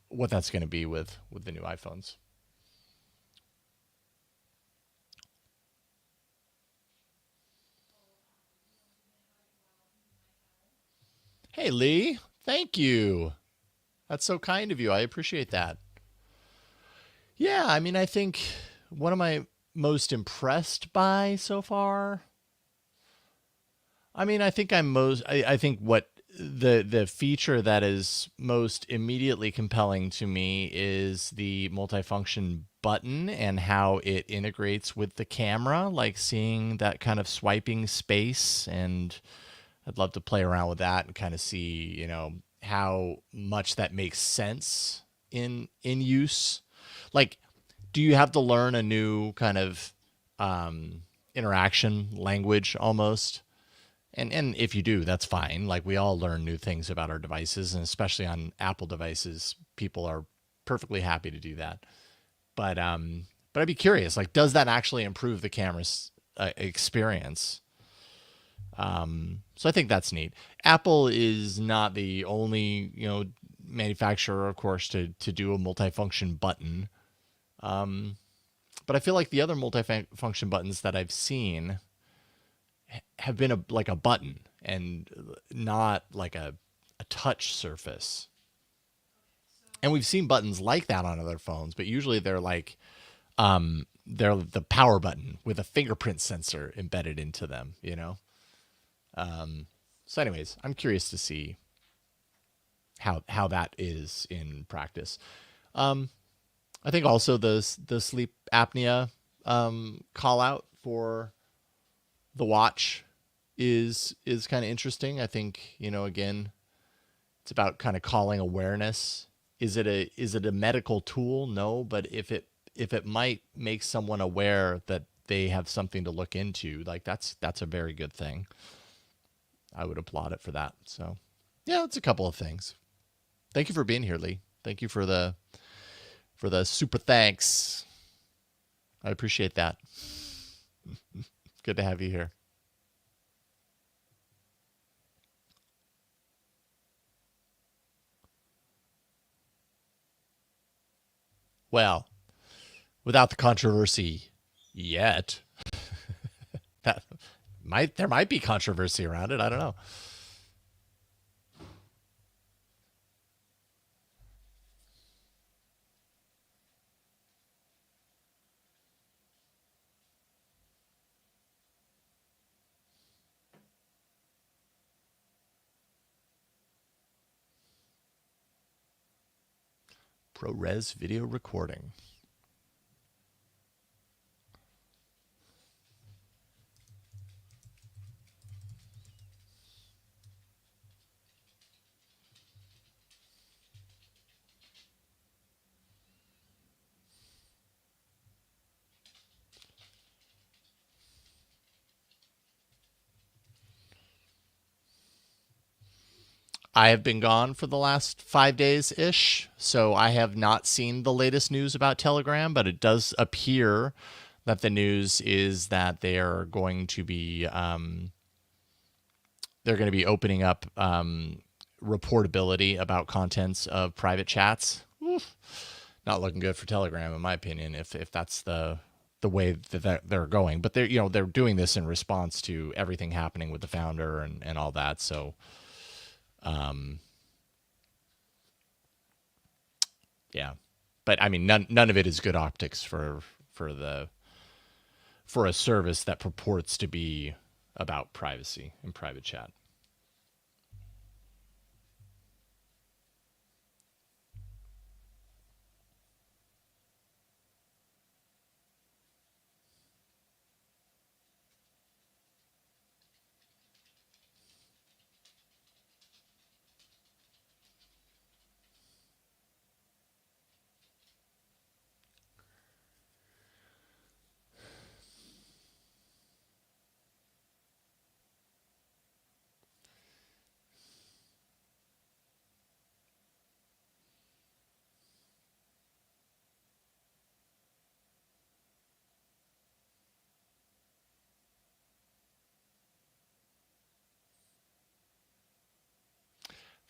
what that's going to be with the new iPhones. Hey, Lee. Thank you. That's so kind of you. I appreciate that. Yeah, I mean, I think what am I most impressed by so far? I mean, I think I think what the feature that is most immediately compelling to me is the multifunction button and how it integrates with the camera, like seeing that kind of swiping space. And I'd love to play around with that and kind of see, how much that makes sense in use. Like, do you have to learn a new kind of interaction language almost? And if you do, that's fine. Like, we all learn new things about our devices, and especially on Apple devices, people are perfectly happy to do that. But I'd be curious, like, does that actually improve the camera's experience? So I think that's neat. Apple is not the only, manufacturer, of course, to do a multifunction button. But I feel like the other multifunction buttons that I've seen have been like a button and not like a touch surface. And we've seen buttons like that on other phones, but usually they're like they're the power button with a fingerprint sensor embedded into them. So anyways, I'm curious to see how that is in practice. I think also the sleep apnea call out for the watch is kind of interesting. I think, again, it's about kind of calling awareness. Is it a medical tool? No, but if it might make someone aware that they have something to look into, like that's a very good thing. I would applaud it for that. So, yeah, it's a couple of things. Thank you for being here, Lee. Thank you for the super thanks. I appreciate that. Good to have you here. Well, without the controversy yet, that there might be controversy around it. I don't know. ProRes video recording. 'I have been gone for the last 5 days ish, so I have not seen the latest news about Telegram, but it does appear that the news is that they're going to be opening up reportability about contents of private chats. Oof. Not looking good for Telegram, in my opinion, if that's the way that they're going. But they're doing this in response to everything happening with the founder and all that. So yeah, but I mean, none of it is good optics for a service that purports to be about privacy and private chat.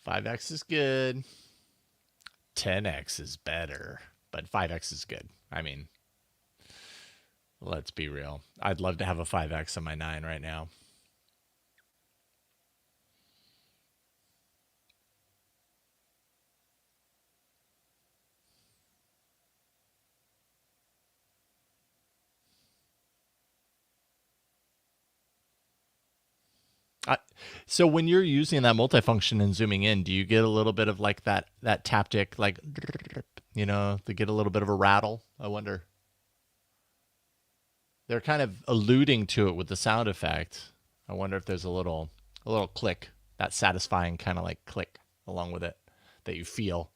5x is good. 10x is better, but 5x is good. I mean, let's be real. I'd love to have a 5x on my 9 right now. So when you're using that multifunction and zooming in, do you get a little bit of like that taptic, like, to get a little bit of a rattle? I wonder. They're kind of alluding to it with the sound effect. I wonder if there's a little click, that satisfying kind of like click along with it that you feel.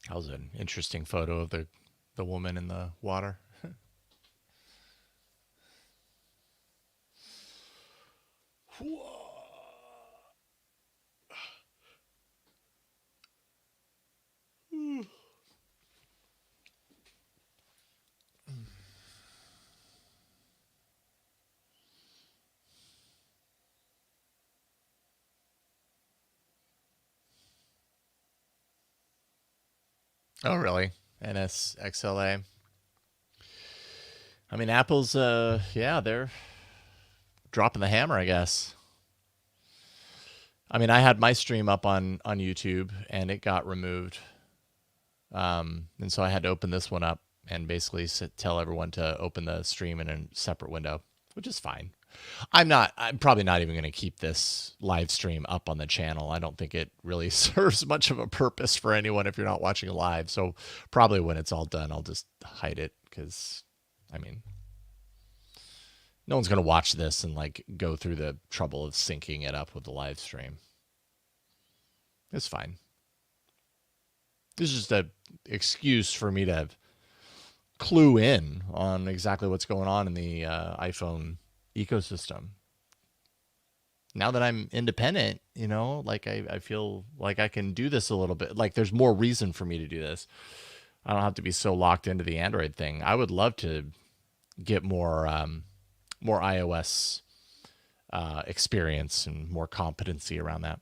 That was an interesting photo of the woman in the water. Oh, really? NSXLA. I mean, Apple's, yeah, they're dropping the hammer, I guess. I mean, I had my stream up on YouTube and it got removed. And so I had to open this one up and basically tell everyone to open the stream in a separate window, which is fine. I'm probably not even going to keep this live stream up on the channel. I don't think it really serves much of a purpose for anyone if you're not watching live. So probably when it's all done, I'll just hide it because, I mean, no one's going to watch this and like go through the trouble of syncing it up with the live stream. It's fine. This is just a excuse for me to clue in on exactly what's going on in the iPhone ecosystem. Now that I'm independent, like I feel like I can do this a little bit. Like there's more reason for me to do this. I don't have to be so locked into the Android thing. I would love to get more iOS experience and more competency around that.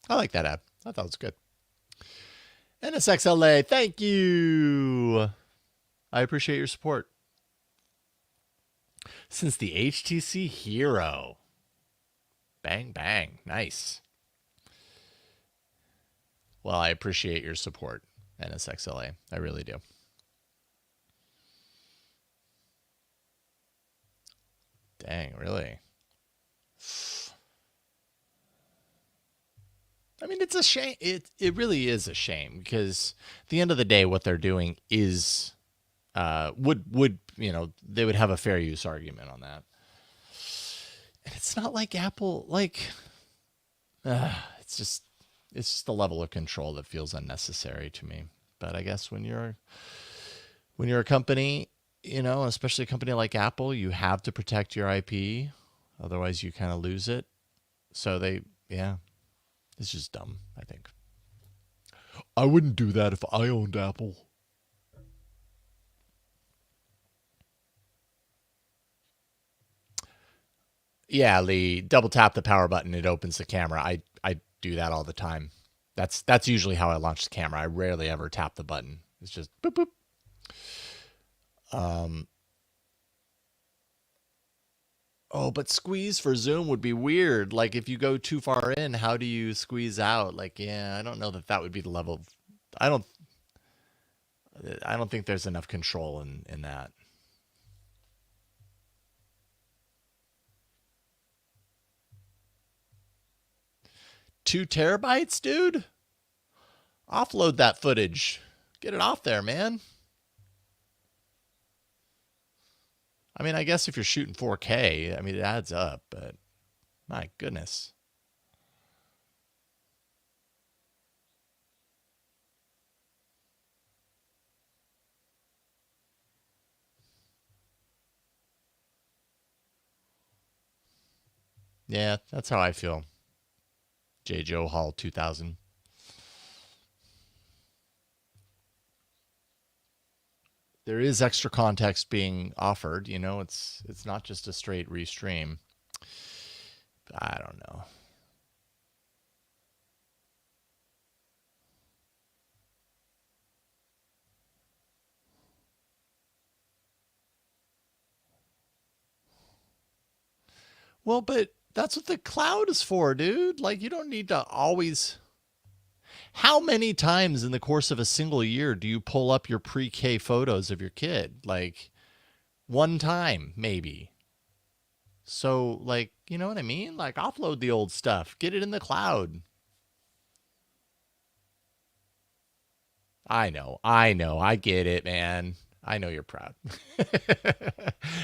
I like that ad. I thought it was good. NSXLA, thank you. I appreciate your support. Since the HTC Hero. Bang, bang. Nice. Well, I appreciate your support, NSXLA. I really do. Dang, really? I mean, it's a shame. It really is a shame because at the end of the day, what they're doing is would they would have a fair use argument on that. And it's not like Apple it's just the level of control that feels unnecessary to me. But I guess when you're a company, especially a company like Apple, you have to protect your IP, otherwise you kind of lose it. So it's just dumb, I think. I wouldn't do that if I owned Apple. Yeah, Lee, double tap the power button, it opens the camera. I do that all the time. That's usually how I launch the camera. I rarely ever tap the button. It's just boop boop. Um, oh, but squeeze for Zoom would be weird. Like if you go too far in, how do you squeeze out? Like, yeah, I don't know that that would be the level. I don't. I don't think there's enough control in that. 2 terabytes, dude. Offload that footage. Get it off there, man. I mean, I guess if you're shooting 4K, I mean, it adds up, but my goodness. Yeah, that's how I feel. J. Joe Hall 2000. There is extra context being offered. You know, it's not just a straight restream. I don't know. Well, but that's what the cloud is for, dude. Like, you don't need to always. How many times in the course of a single year do you pull up your pre K photos of your kid? Like, one time, maybe. So, like, you know what I mean? Like, offload the old stuff, get it in the cloud. I get it, man. I know you're proud.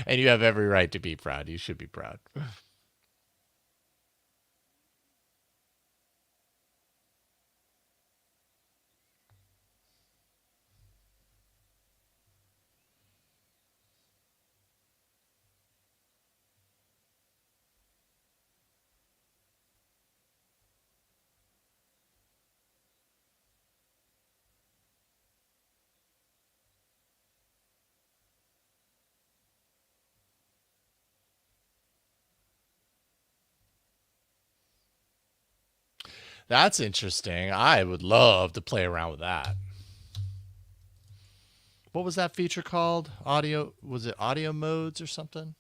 And you have every right to be proud. You should be proud. That's interesting. I would love to play around with that. What was that feature called? Audio, was it audio modes or something?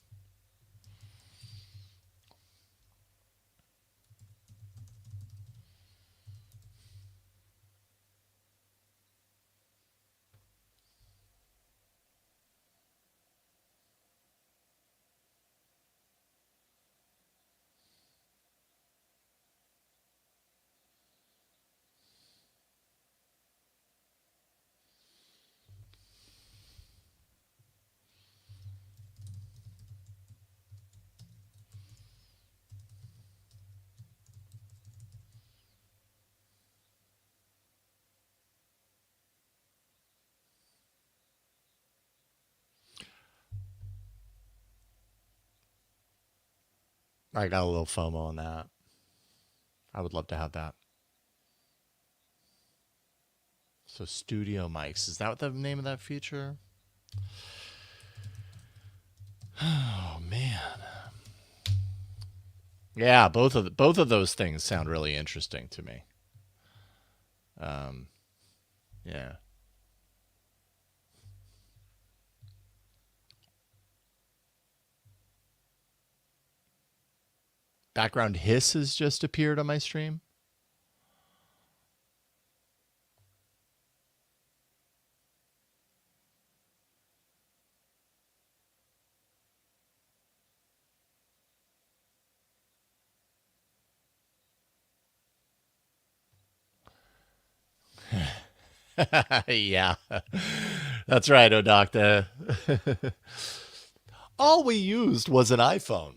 I got a little FOMO on that. I would love to have that. So studio mics, is that what the name of that feature? Oh man. Yeah, both of those things sound really interesting to me. Um, yeah. Background hiss has just appeared on my stream. Yeah, that's right, Odocta. All we used was an iPhone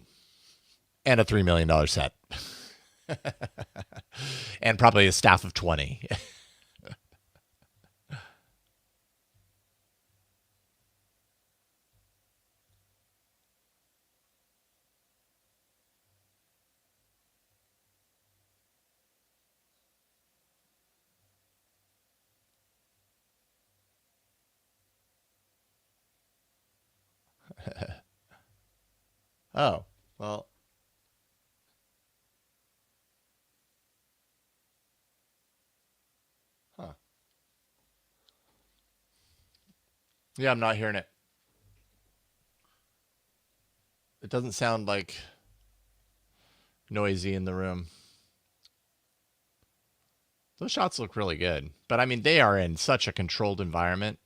and a $3 million set, and probably a staff of 20. Oh, well, Yeah, I'm not hearing it. It doesn't sound like noisy in the room. Those shots look really good. But I mean, they are in such a controlled environment.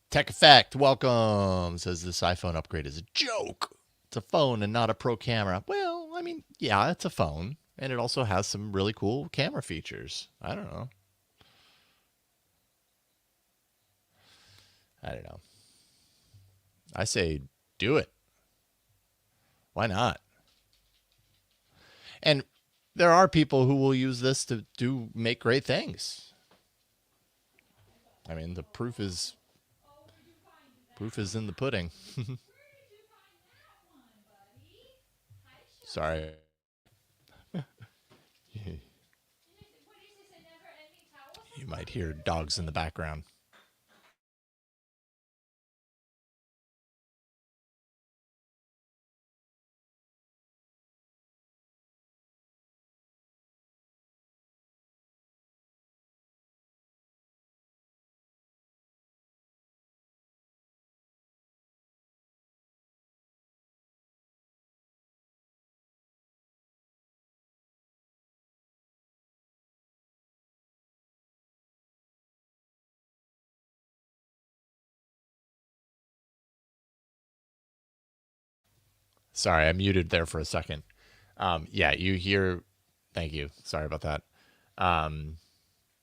Tech Effect, welcome. Says this iPhone upgrade is a joke. It's a phone and not a pro camera. Well, I mean, yeah, it's a phone. And it also has some really cool camera features. I don't know. I don't know. I say do it. Why not? And there are people who will use this to do make great things. I mean, the proof is in the pudding. Sorry. You might hear dogs in the background. Sorry, I muted there for a second. Yeah, you hear. Thank you. Sorry about that. Um,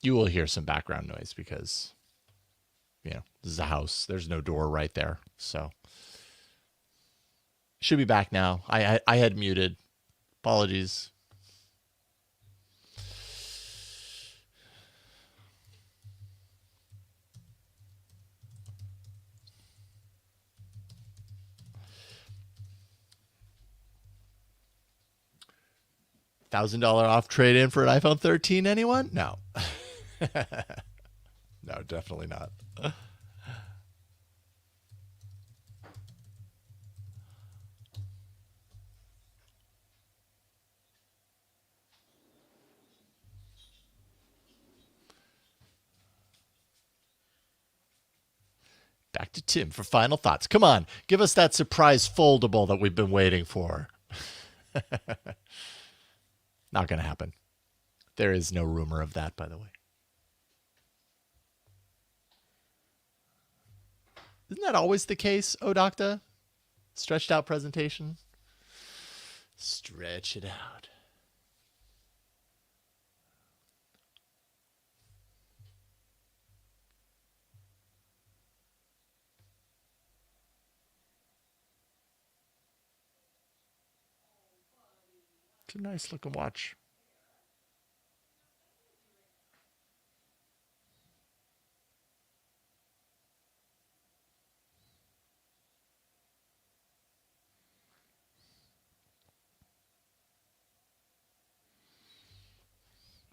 you will hear some background noise because this is a house. There's no door right there, so should be back now. I had muted. Apologies. $1,000 off trade in for an iPhone 13. Anyone? No, no, definitely not. Back to Tim for final thoughts. Come on, give us that surprise foldable that we've been waiting for. Not going to happen. There is no rumor of that, by the way. Isn't that always the case, Odocta? Stretched out presentation? Stretch it out. It's a nice looking watch.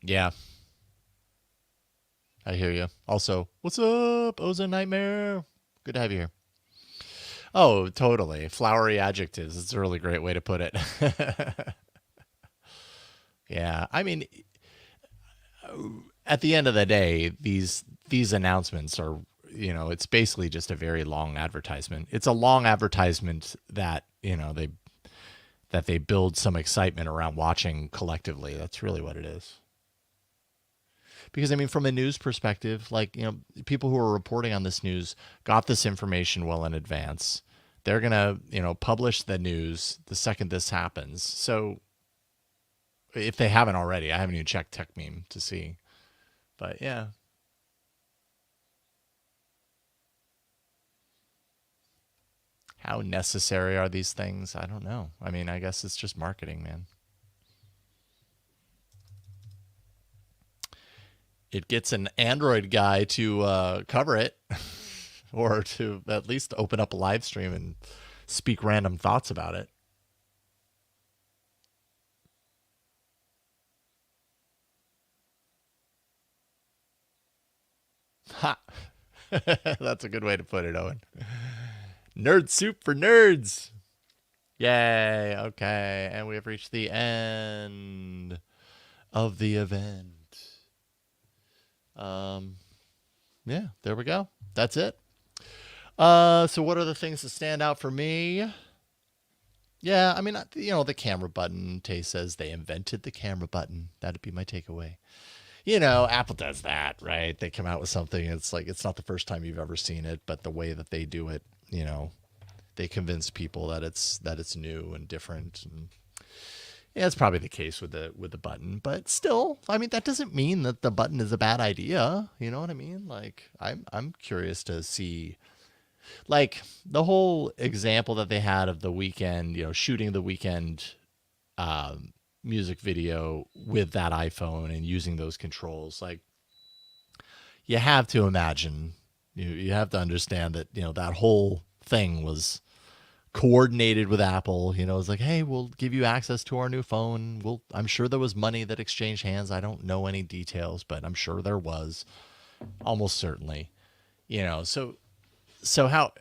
Yeah, I hear you. Also, what's up, Oza Nightmare? Good to have you here. Oh, totally. Flowery adjectives. It's a really great way to put it. Yeah, I mean, at the end of the day, these announcements are, it's basically just a very long advertisement. It's a long advertisement that they build some excitement around watching collectively. That's really what it is. Because I mean, from a news perspective, like, people who are reporting on this news got this information well in advance. They're gonna, publish the news the second this happens. So if they haven't already, I haven't even checked Tech Meme to see. But yeah, how necessary are these things? I don't know. I mean, I guess it's just marketing, man. It gets an Android guy to cover it, or to at least open up a live stream and speak random thoughts about it. Ha! That's a good way to put it, Owen. Nerd soup for nerds. Yay. Okay. And we have reached the end of the event. Yeah, there we go. That's it. So what are the things that stand out for me? Yeah, I mean, the camera button. Tay says they invented the camera button. That'd be my takeaway. Apple does that, right? They come out with something. It's like, it's not the first time you've ever seen it, but the way that they do it, they convince people that it's new and different. And yeah, it's probably the case with the button, but still, I mean, that doesn't mean that the button is a bad idea. You know what I mean? Like, I'm curious to see, like, the whole example that they had of the weekend, shooting the weekend music video with that iPhone and using those controls. Like, you have to imagine, you have to understand that, that whole thing was coordinated with Apple. It's like, hey, we'll give you access to our new phone. I'm sure there was money that exchanged hands. I don't know any details, but I'm sure there was, almost certainly. So how,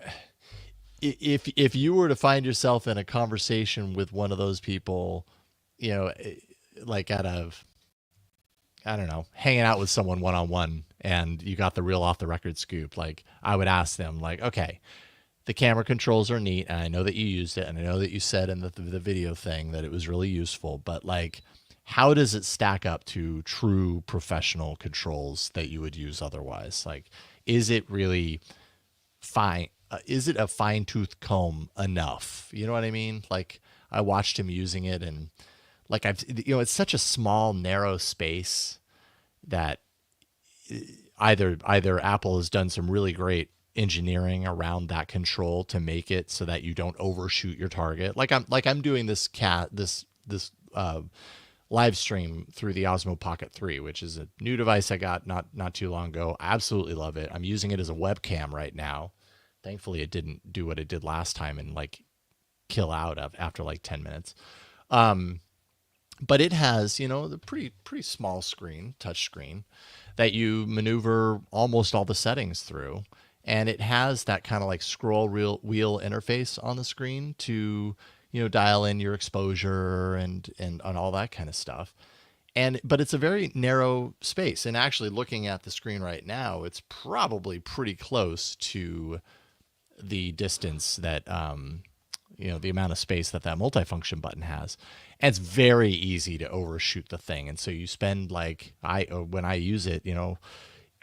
if you were to find yourself in a conversation with one of those people, like at a, I don't know, hanging out with someone one on one, and you got the real off the record scoop, like, I would ask them, like, okay, the camera controls are neat, and I know that you used it, and I know that you said in the video thing that it was really useful, but, like, how does it stack up to true professional controls that you would use otherwise? Like, is it really fine? Is it a fine tooth comb enough? You know what I mean? Like, I watched him using it, and like, it's such a small, narrow space that either Apple has done some really great engineering around that control to make it so that you don't overshoot your target. Like I'm doing this live stream through the Osmo Pocket 3, which is a new device I got not too long ago. I absolutely love it. I'm using it as a webcam right now. Thankfully, it didn't do what it did last time and, like, kill out after like 10 minutes. But it has, the pretty small screen, touch screen, that you maneuver almost all the settings through. And it has that kind of like scroll wheel interface on the screen to, dial in your exposure and all that kind of stuff. But it's a very narrow space. And actually, looking at the screen right now, it's probably pretty close to the distance that, the amount of space that multifunction button has. And it's very easy to overshoot the thing. And so you spend, like, when I use it,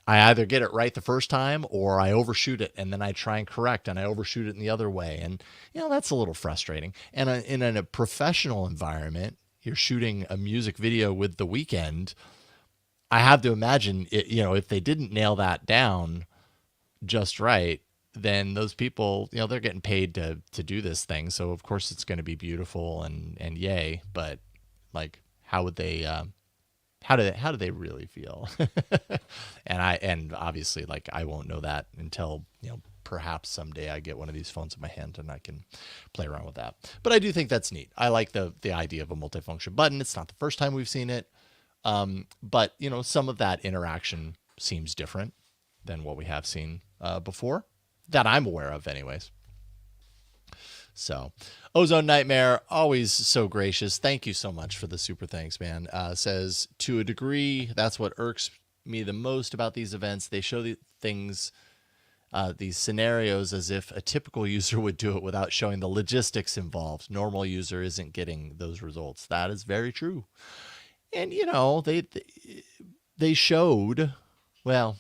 I either get it right the first time or I overshoot it, and then I try and correct and I overshoot it in the other way. And, that's a little frustrating. And in a professional environment, you're shooting a music video with The Weeknd. I have to imagine it, if they didn't nail that down just right, then those people, they're getting paid to do this thing. So of course it's going to be beautiful and yay. But, like, how would they, how do they really feel? and obviously, like, I won't know that until, perhaps someday I get one of these phones in my hand and I can play around with that. But I do think that's neat. I like the idea of a multifunction button. It's not the first time we've seen it. But, some of that interaction seems different than what we have seen before, that I'm aware of anyways. So, Ozone Nightmare, always so gracious. Thank you so much for the super thanks, man. Says, to a degree, that's what irks me the most about these events. They show the things, these scenarios, as if a typical user would do it without showing the logistics involved. Normal user isn't getting those results. That is very true. And, they showed, well,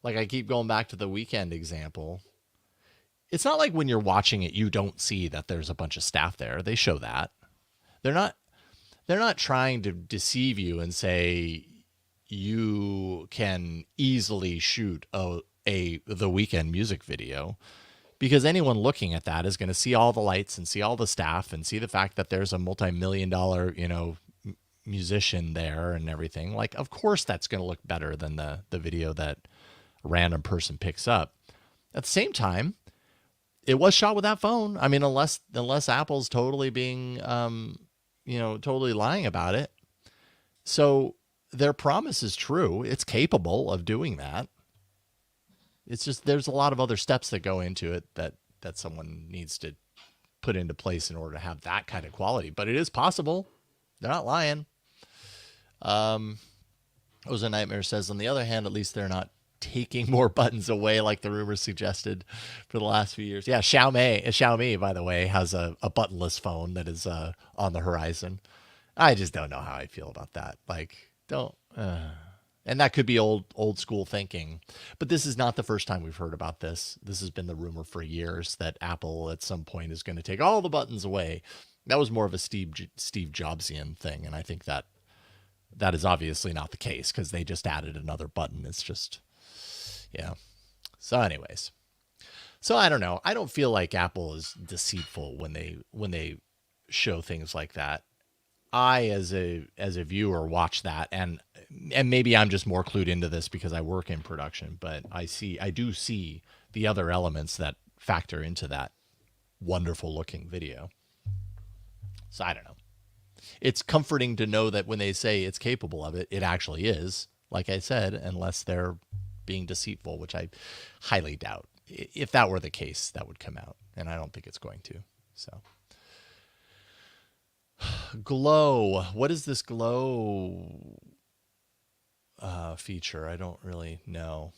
like I keep going back to the weekend example. It's not like when you're watching it, you don't see that there's a bunch of staff there. They show that. They're not they're not trying to deceive you and say you can easily shoot a the weekend music video, because anyone looking at that is going to see all the lights and see all the staff and see the fact that there's a multi-million-dollar, musician there and everything. Like, of course that's going to look better than the video that a random person picks up. At the same time, it was shot with that phone. I mean, unless Apple's totally being, totally lying about it. So their promise is true. It's capable of doing that. It's just there's a lot of other steps that go into it that someone needs to put into place in order to have that kind of quality. But it is possible. They're not lying. Oza Nightmare says, on the other hand, at least they're not taking more buttons away like the rumors suggested for the last few years. Yeah, Xiaomi, by the way, has a buttonless phone that is on the horizon. I just don't know how I feel about that. Like, don't... And that could be old school thinking. But this is not the first time we've heard about this. This has been the rumor for years that Apple at some point is going to take all the buttons away. That was more of a Steve Jobsian thing, and I think that is obviously not the case because they just added another button. It's just, yeah. So anyways. So I don't know. I don't feel like Apple is deceitful when they show things like that. I, as a viewer, watch that, and maybe I'm just more clued into this because I work in production, but I do see the other elements that factor into that wonderful looking video. So I don't know. It's comforting to know that when they say it's capable of it, it actually is, like I said, unless they're being deceitful, which I highly doubt. If that were the case, that would come out, and I don't think it's going to. So. Glow. What is this glow feature? I don't really know.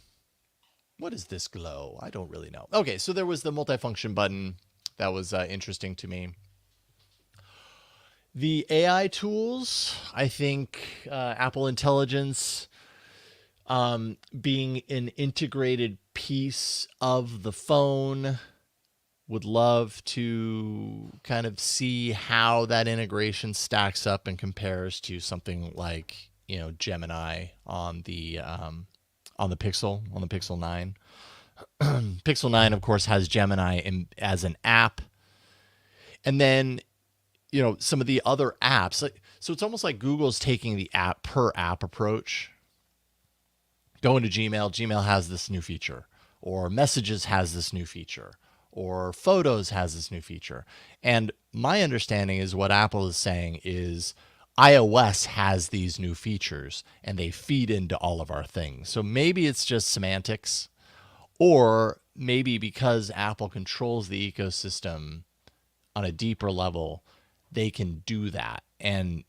What is this glow? I don't really know. Okay, so there was the multifunction button. That was interesting to me. The AI tools, I think Apple Intelligence being an integrated piece of the phone. Would love to kind of see how that integration stacks up and compares to something like, Gemini on the Pixel 9. Pixel 9, of course, has Gemini as an app. And then, some of the other apps. So it's almost like Google's taking the app per app approach. Going to Gmail has this new feature, or Messages has this new feature, or Photos has this new feature. And my understanding is what Apple is saying is iOS has these new features and they feed into all of our things. So maybe it's just semantics, or maybe because Apple controls the ecosystem on a deeper level, they can do that. And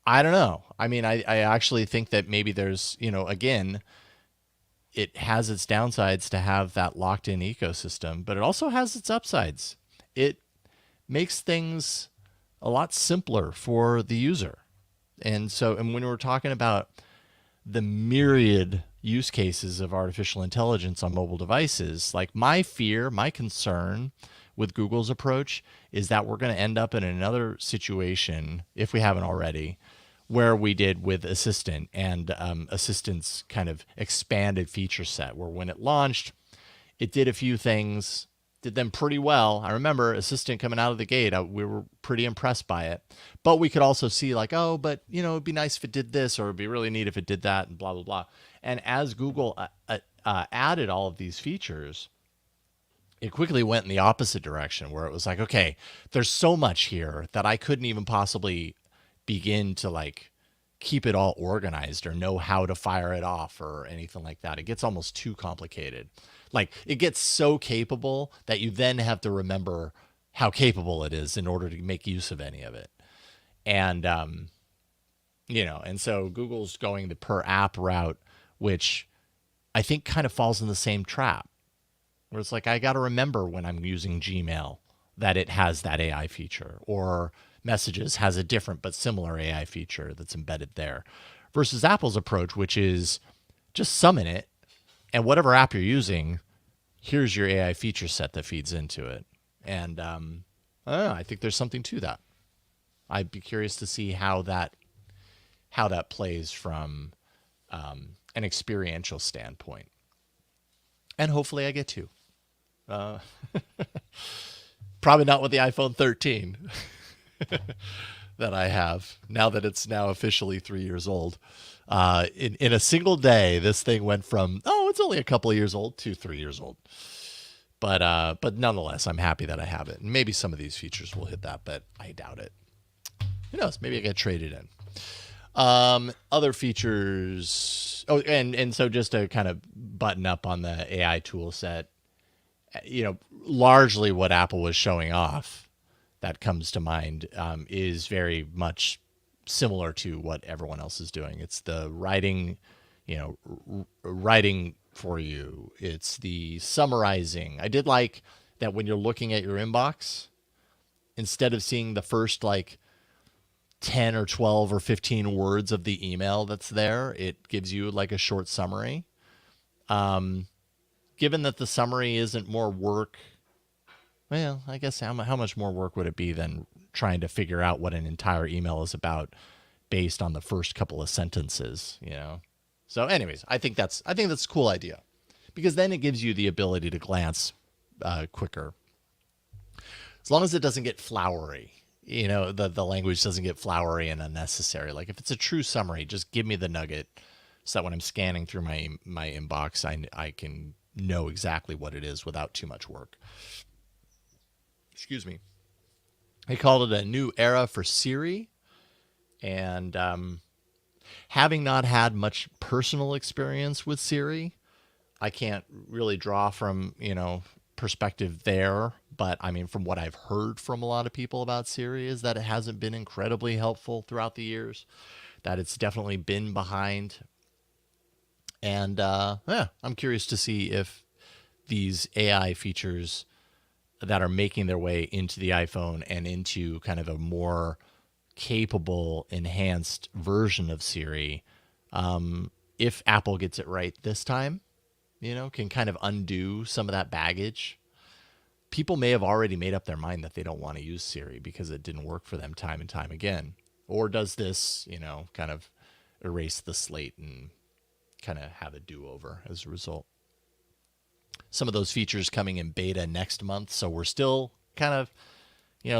I don't know. I mean, I actually think that maybe there's, again, it has its downsides to have that locked-in ecosystem, but it also has its upsides. It makes things a lot simpler for the user. And when we're talking about the myriad use cases of artificial intelligence on mobile devices, like my concern with Google's approach is that we're going to end up in another situation, if we haven't already, where we did with Assistant and Assistant's kind of expanded feature set, where when it launched, it did a few things, did them pretty well. I remember Assistant coming out of the gate, we were pretty impressed by it. But we could also see like, but it'd be nice if it did this, or it'd be really neat if it did that, and blah, blah, blah. And as Google added all of these features, it quickly went in the opposite direction, where it was like, okay, there's so much here that I couldn't even possibly begin to like keep it all organized or know how to fire it off or anything like that. It gets almost too complicated. Like it gets so capable that you then have to remember how capable it is in order to make use of any of it. And, and so Google's going the per app route, which I think kind of falls in the same trap, where it's like, I got to remember when I'm using Gmail that it has that AI feature, or Messages has a different but similar AI feature that's embedded there, versus Apple's approach, which is just summon it, and whatever app you're using, here's your AI feature set that feeds into it. And I don't know, I think there's something to that. I'd be curious to see how that plays from an experiential standpoint. And hopefully I get to. Probably not with the iPhone 13 that I have, now that it's now officially 3 years old. In a single day, this thing went from, it's only a couple of years old to 3 years old. But nonetheless, I'm happy that I have it. And maybe some of these features will hit that, but I doubt it. Who knows? Maybe I get traded in. Other features. Oh, and so just to kind of button up on the AI tool set, largely what Apple was showing off that comes to mind is very much similar to what everyone else is doing. It's the writing, writing for you. It's the summarizing. I did like that when you're looking at your inbox, instead of seeing the first 10 or 12 or 15 words of the email that's there, it gives you a short summary. Given that the summary isn't more work, well, I guess how much more work would it be than trying to figure out what an entire email is about based on the first couple of sentences, So anyways, I think that's a cool idea, because then it gives you the ability to glance quicker. As long as it doesn't get flowery, the language doesn't get flowery and unnecessary. Like if it's a true summary, just give me the nugget so that when I'm scanning through my inbox, I can know exactly what it is without too much work. Excuse me. They called it a new era for Siri. And having not had much personal experience with Siri, I can't really draw from, perspective there. But I mean, from what I've heard from a lot of people about Siri is that it hasn't been incredibly helpful throughout the years, that it's definitely been behind. And I'm curious to see if these AI features that are making their way into the iPhone and into kind of a more capable, enhanced version of Siri, if Apple gets it right this time, can kind of undo some of that baggage. People may have already made up their mind that they don't want to use Siri because it didn't work for them time and time again. Or does this, kind of erase the slate and kind of have a do-over as a result? Some of those features coming in beta next month, so we're still kind of,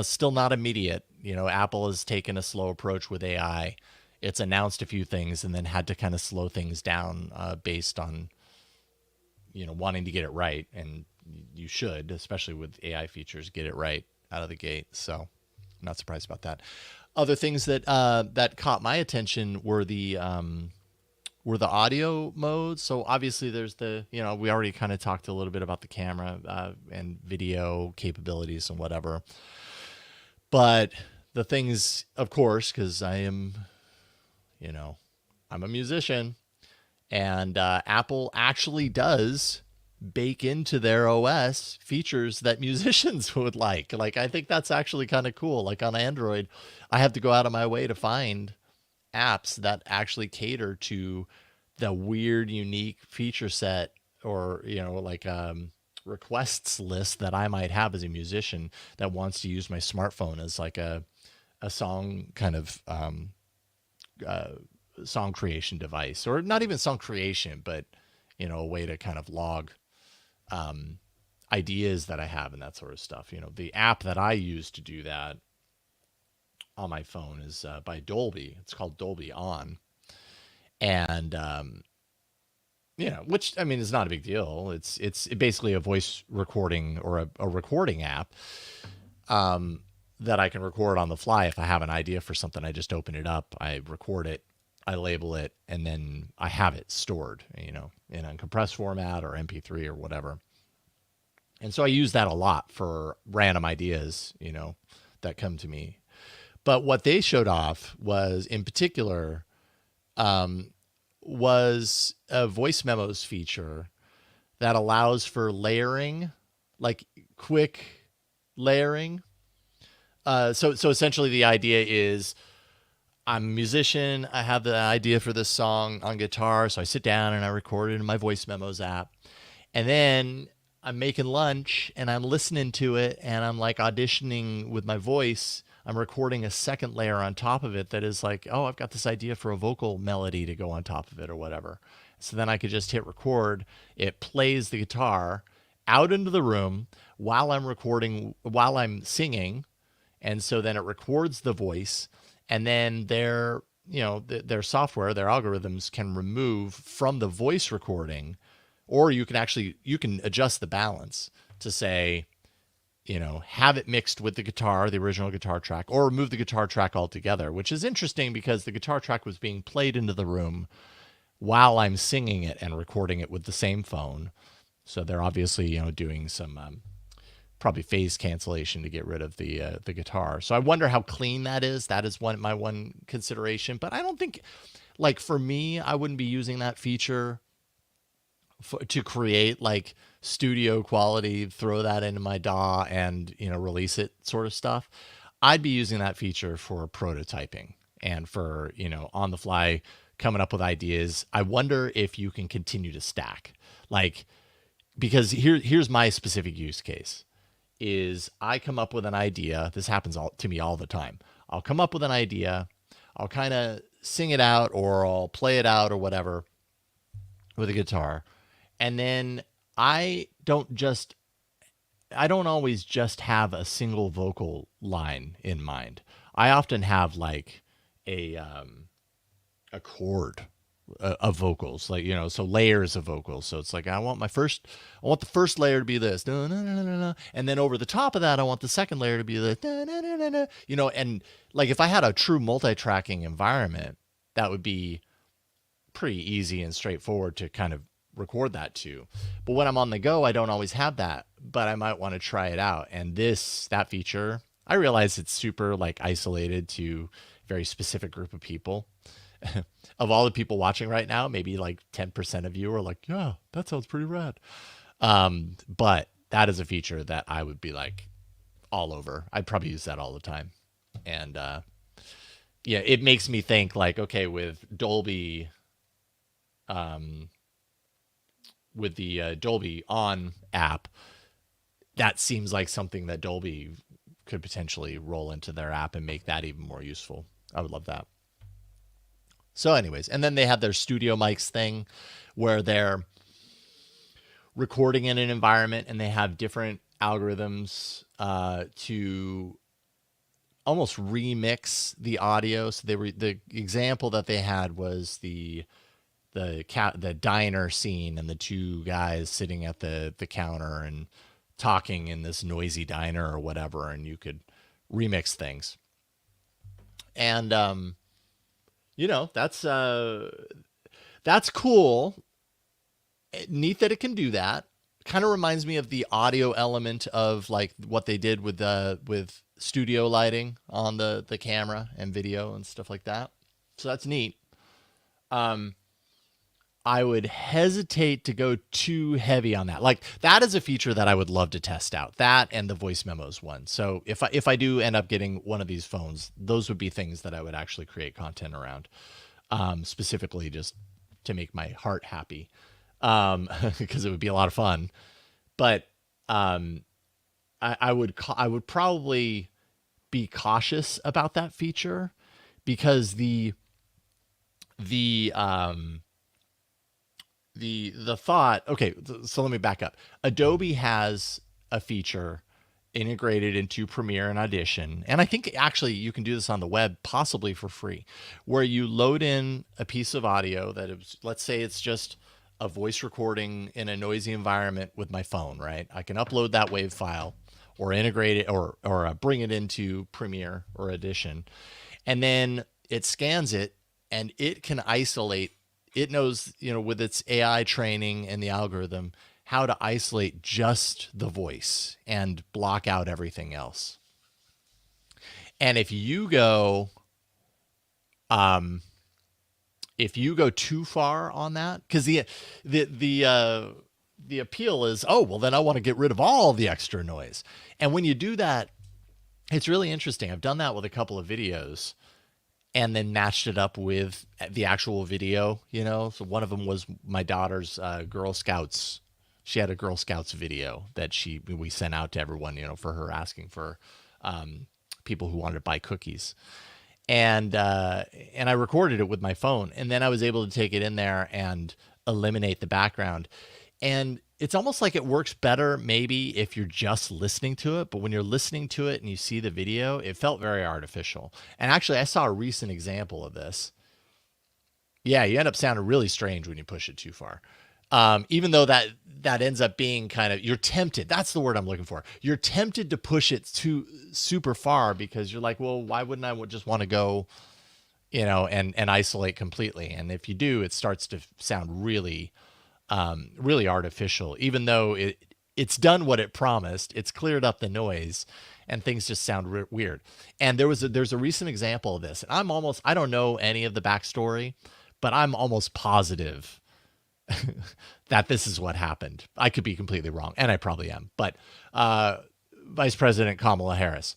still not immediate. Apple has taken a slow approach with AI. It's announced a few things and then had to kind of slow things down based on, wanting to get it right. And you should, especially with AI features, get it right out of the gate. So I'm not surprised about that. Other things that that caught my attention were the audio modes. So obviously there's the, we already kind of talked a little bit about the camera and video capabilities and whatever. But the things, of course, because I am, I'm a musician, and Apple actually does bake into their OS features that musicians would like. I think that's actually kind of cool. Like on Android, I have to go out of my way to find apps that actually cater to the weird, unique feature set or, requests list that I might have as a musician that wants to use my smartphone as a song kind of song creation device, or not even song creation, but, a way to kind of log ideas that I have and that sort of stuff. The app that I use to do that on my phone is by Dolby. It's called Dolby On. And, which, I mean, is not a big deal. It's basically a voice recording or a recording app that I can record on the fly. If I have an idea for something, I just open it up, I record it, I label it, and then I have it stored, in a compressed format or MP3 or whatever. And so I use that a lot for random ideas, that come to me. But what they showed off was, in particular, was a voice memos feature that allows for layering, like quick layering. So essentially the idea is I'm a musician. I have the idea for this song on guitar. So I sit down and I record it in my voice memos app. And then I'm making lunch and I'm listening to it and I'm like auditioning with my voice. I'm recording a second layer on top of it that is like, oh, I've got this idea for a vocal melody to go on top of it or whatever. So then I could just hit record. It plays the guitar out into the room while I'm recording, while I'm singing. And so then it records the voice, and then their software, their algorithms can remove from the voice recording, or you can adjust the balance to say, have it mixed with the guitar, the original guitar track, or remove the guitar track altogether, which is interesting because the guitar track was being played into the room while I'm singing it and recording it with the same phone. So they're obviously, doing some probably phase cancellation to get rid of the guitar. So I wonder how clean that is. That is my one consideration. But I don't think, like for me, I wouldn't be using that feature to create like studio quality, throw that into my DAW and release it sort of stuff. I'd be using that feature for prototyping and for on the fly coming up with ideas. I wonder if you can continue to stack, like, because here's my specific use case. Is I come up with an idea. This happens to me all the time. I'll come up with an idea. I'll kind of sing it out or I'll play it out or whatever with a guitar. And then I don't always just have a single vocal line in mind. I often have like a chord of vocals, like so layers of vocals. So it's like I want the first layer to be this, and then over the top of that I want the second layer to be the and like if I had a true multi-tracking environment, that would be pretty easy and straightforward to kind of record that to. But when I'm on the go, I don't always have that, but I might want to try it out. And that feature, I realize it's super like isolated to a very specific group of people. Of all the people watching right now, maybe like 10% of you are like, yeah, that sounds pretty rad. But that is a feature that I would be like all over. I'd probably use that all the time. And it makes me think like, okay, with Dolby, with the Dolby On app, that seems like something that Dolby could potentially roll into their app and make that even more useful. I would love that. So anyways, and then they have their studio mics thing where they're recording in an environment and they have different algorithms to almost remix the audio. So the example that they had was the diner scene and the two guys sitting at the counter and talking in this noisy diner or whatever, and you could remix things. And that's cool. Neat that it can do that. Kind of reminds me of the audio element of like what they did with studio lighting on the camera and video and stuff like that. So that's neat. I would hesitate to go too heavy on that. Like that is a feature that I would love to test out. That and the voice memos one. So if I do end up getting one of these phones, those would be things that I would actually create content around, specifically just to make my heart happy, because it would be a lot of fun. But I would probably be cautious about that feature because the thought, okay, so let me back up. Adobe has a feature integrated into Premiere and Audition, and I think actually you can do this on the web, possibly for free, where you load in a piece of audio that is, let's say it's just a voice recording in a noisy environment with my phone, right? I can upload that WAV file or integrate it or bring it into Premiere or Audition, and then it scans it and it can isolate. It knows, with its AI training and the algorithm, how to isolate just the voice and block out everything else. And if you go too far on that, because the appeal is, oh, well, then I want to get rid of all the extra noise. And when you do that, it's really interesting. I've done that with a couple of videos. and then matched it up with the actual video, you know. So one of them was my daughter's Girl Scouts. She had a Girl Scouts video that we sent out to everyone, you know, for her asking for people who wanted to buy cookies. And I recorded it with my phone, and then I was able to take it in there and eliminate the background. And it's almost like it works better maybe if you're just listening to it, but when you're listening to it and you see the video, it felt very artificial. And actually, I saw a recent example of this. Yeah, you end up sounding really strange when you push it too far. Even though that ends up being kind of, you're tempted. That's the word I'm looking for. You're tempted to push it too super far because you're like, well, why wouldn't I just want to go, you know, and isolate completely? And if you do, it starts to sound really, really artificial. Even though it's done what it promised, it's cleared up the noise, and things just sound weird. And there's a recent example of this, and I don't know any of the backstory, but I'm almost positive that this is what happened. I could be completely wrong, and I probably am. But Vice President Kamala Harris,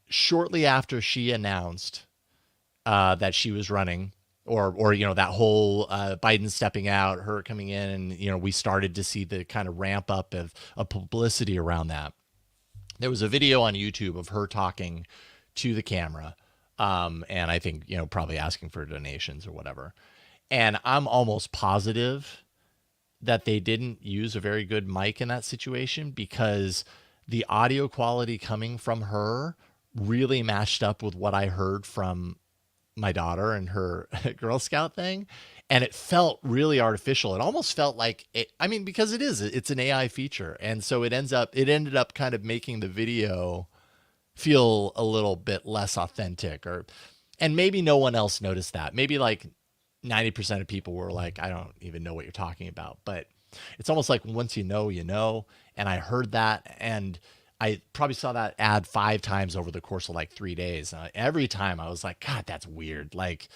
shortly after she announced that she was running, or you know, that whole Biden stepping out, her coming in, and you know, we started to see the kind of ramp up of publicity around that. There was a video on YouTube of her talking to the camera, and I think, you know, probably asking for donations or whatever. And I'm almost positive that they didn't use a very good mic in that situation, because the audio quality coming from her really matched up with what I heard from my daughter and her Girl Scout thing. And it felt really artificial. It almost felt like I mean, because it's an AI feature. And so it ended up kind of making the video feel a little bit less authentic, and maybe no one else noticed that. Maybe like 90% of people were like, I don't even know what you're talking about. But it's almost like once you know, you know. And I heard that, and I probably saw that ad 5 times over the course of like 3 days. Every time I was like, God, that's weird. Like,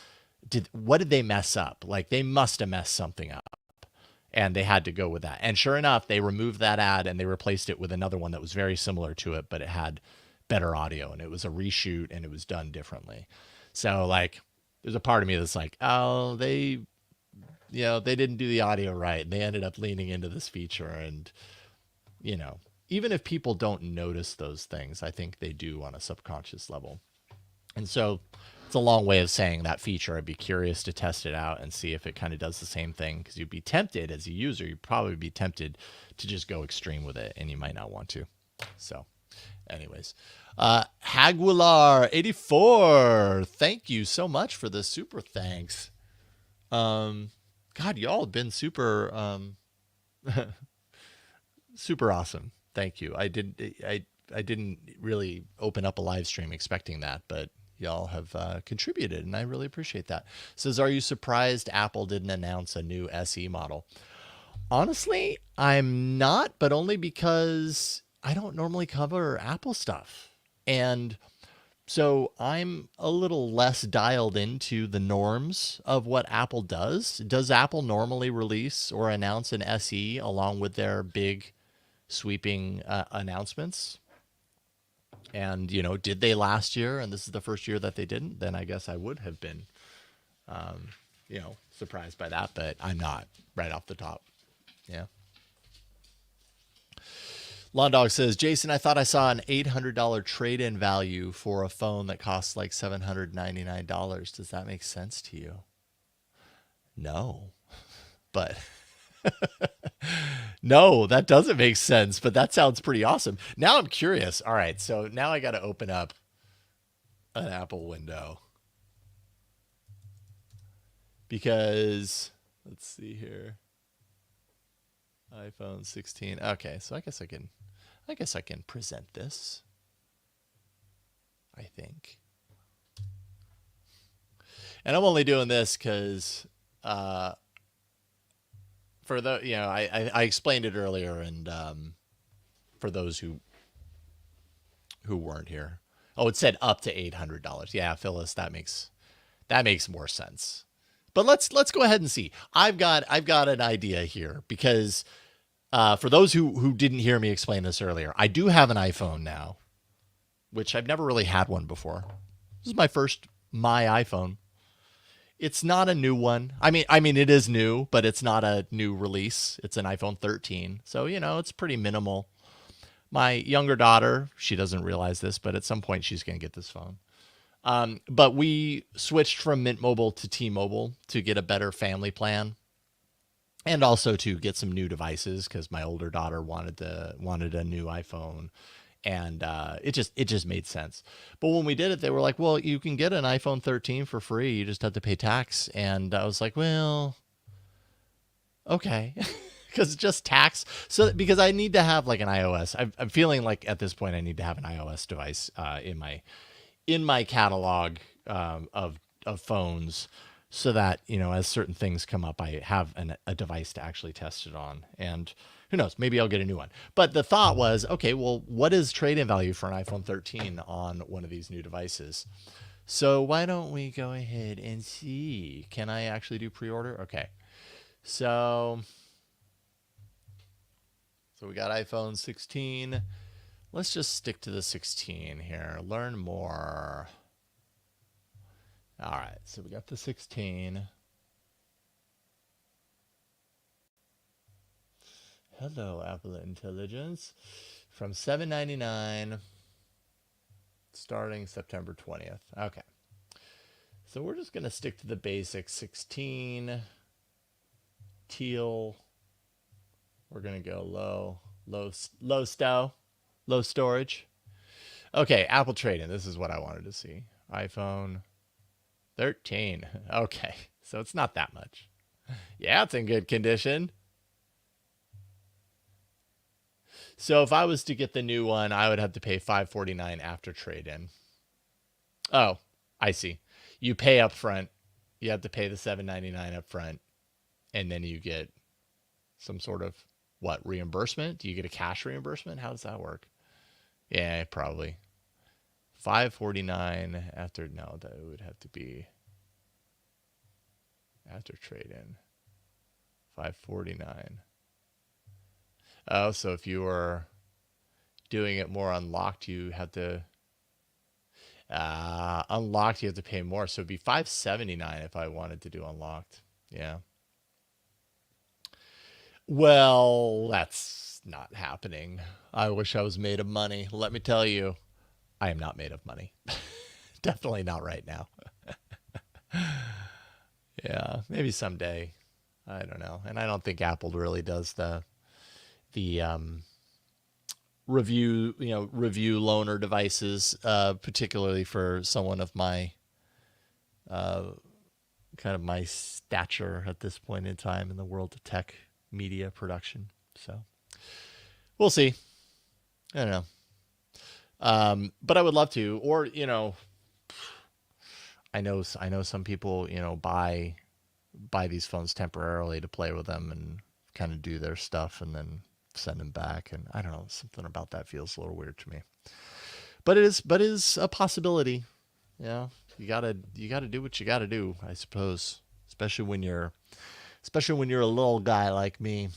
what did they mess up? Like, they must have messed something up. And they had to go with that. And sure enough, they removed that ad and they replaced it with another one that was very similar to it, but it had better audio, and it was a reshoot, and it was done differently. So like, there's a part of me that's like, oh, they didn't do the audio right. They ended up leaning into this feature. And, you know, even if people don't notice those things, I think they do on a subconscious level. And so it's a long way of saying that feature, I'd be curious to test it out and see if it kind of does the same thing, because you'd be tempted as a user, you'd probably be tempted to just go extreme with it, and you might not want to. So anyways, Haguilar84, thank you so much for the super thanks. God, y'all have been super super awesome. Thank you. I didn't really open up a live stream expecting that, but y'all have contributed, and I really appreciate that. Says, are you surprised Apple didn't announce a new SE model? Honestly, I'm not, but only because I don't normally cover Apple stuff. And so I'm a little less dialed into the norms of what Apple does. Does Apple normally release or announce an SE along with their big sweeping announcements? And, you know, did they last year and this is the first year that they didn't? Then I guess I would have been, you know, surprised by that, but I'm not right off the top. Yeah. Lawn Dog says, Jason, I thought I saw an $800 trade-in value for a phone that costs like $799. Does that make sense to you? No, but no, that doesn't make sense, but that sounds pretty awesome. Now I'm curious. All right, so now I got to open up an Apple window, because let's see here. iPhone 16. Okay, so I guess I can present this, I think. And I'm only doing this because for the, you know, I explained it earlier, and for those who weren't here. Oh, it said up to $800. Yeah, Phyllis, that makes more sense. But let's go ahead and see. I've got an idea here, because for those who didn't hear me explain this earlier, I do have an iPhone now, which I've never really had one before. This is my first my iPhone. It's not a new one. I mean, it is new, but it's not a new release. It's an iPhone 13, so it's pretty minimal. My younger daughter, she doesn't realize this, but at some point she's going to get this phone. But we switched from Mint Mobile to T-Mobile to get a better family plan, and also to get some new devices because my older daughter wanted a new iPhone, and it just made sense. But when we did it, they were like, "Well, you can get an iPhone 13 for free. You just have to pay tax." And I was like, "Well, okay." Because it's just tax. So because I need to have like an iOS. I'm feeling like at this point I need to have an iOS device in my catalog of phones, so that as certain things come up, I have a device to actually test it on. And who knows, maybe I'll get a new one. But the thought was, okay, well, what is trade-in value for an iPhone 13 on one of these new devices? So why don't we go ahead and see? Can I actually do pre-order? Okay. So we got iPhone 16. Let's just stick to the 16 here. Learn more. All right, so we got the 16. Hello, Apple Intelligence. From $7.99, starting September 20th. Okay. So we're just going to stick to the basic 16. Teal. We're going to go low storage. Okay, Apple trade-in. This is what I wanted to see. iPhone 13. Okay, so it's not that much. Yeah, it's in good condition. So if I was to get the new one, I would have to pay $549 after trade-in. Oh, I see. You pay up front. You have to pay the $7.99 up front, and then you get some sort of reimbursement? Do you get a cash reimbursement? How does that work? Yeah, probably. $549 after. No, that would have to be after trade-in. $549. Oh, so if you were doing it more unlocked, you have to unlocked. You have to pay more, so it'd be $579 if I wanted to do unlocked. Yeah. Well, that's not happening. I wish I was made of money. Let me tell you, I am not made of money. Definitely not right now. Yeah, maybe someday. I don't know. And I don't think Apple really does the review loaner devices, particularly for someone of my kind of my stature at this point in time in the world of tech media production. So we'll see. I don't know. But I would love to, or I know some people buy these phones temporarily to play with them and kind of do their stuff and then send them back. And I don't know, something about that feels a little weird to me. But it is a possibility. Yeah, you gotta do what you gotta do, I suppose. Especially when you're a little guy like me.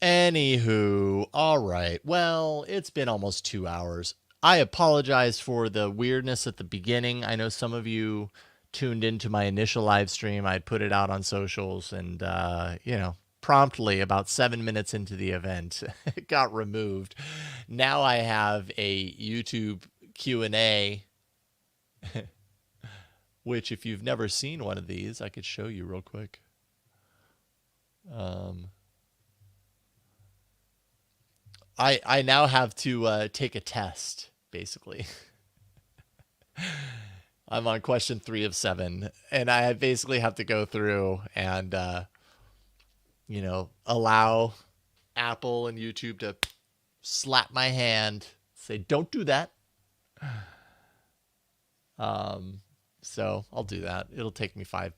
Anywho, all right. Well, it's been almost 2 hours. I apologize for the weirdness at the beginning. I know some of you tuned into my initial live stream. I'd put it out on socials, and promptly about 7 minutes into the event, it got removed. Now I have a YouTube Q&A, which if you've never seen one of these, I could show you real quick. I now have to take a test, basically. I'm on question 3 of 7, and I basically have to go through and, allow Apple and YouTube to slap my hand, say, don't do that. So I'll do that. It'll take me five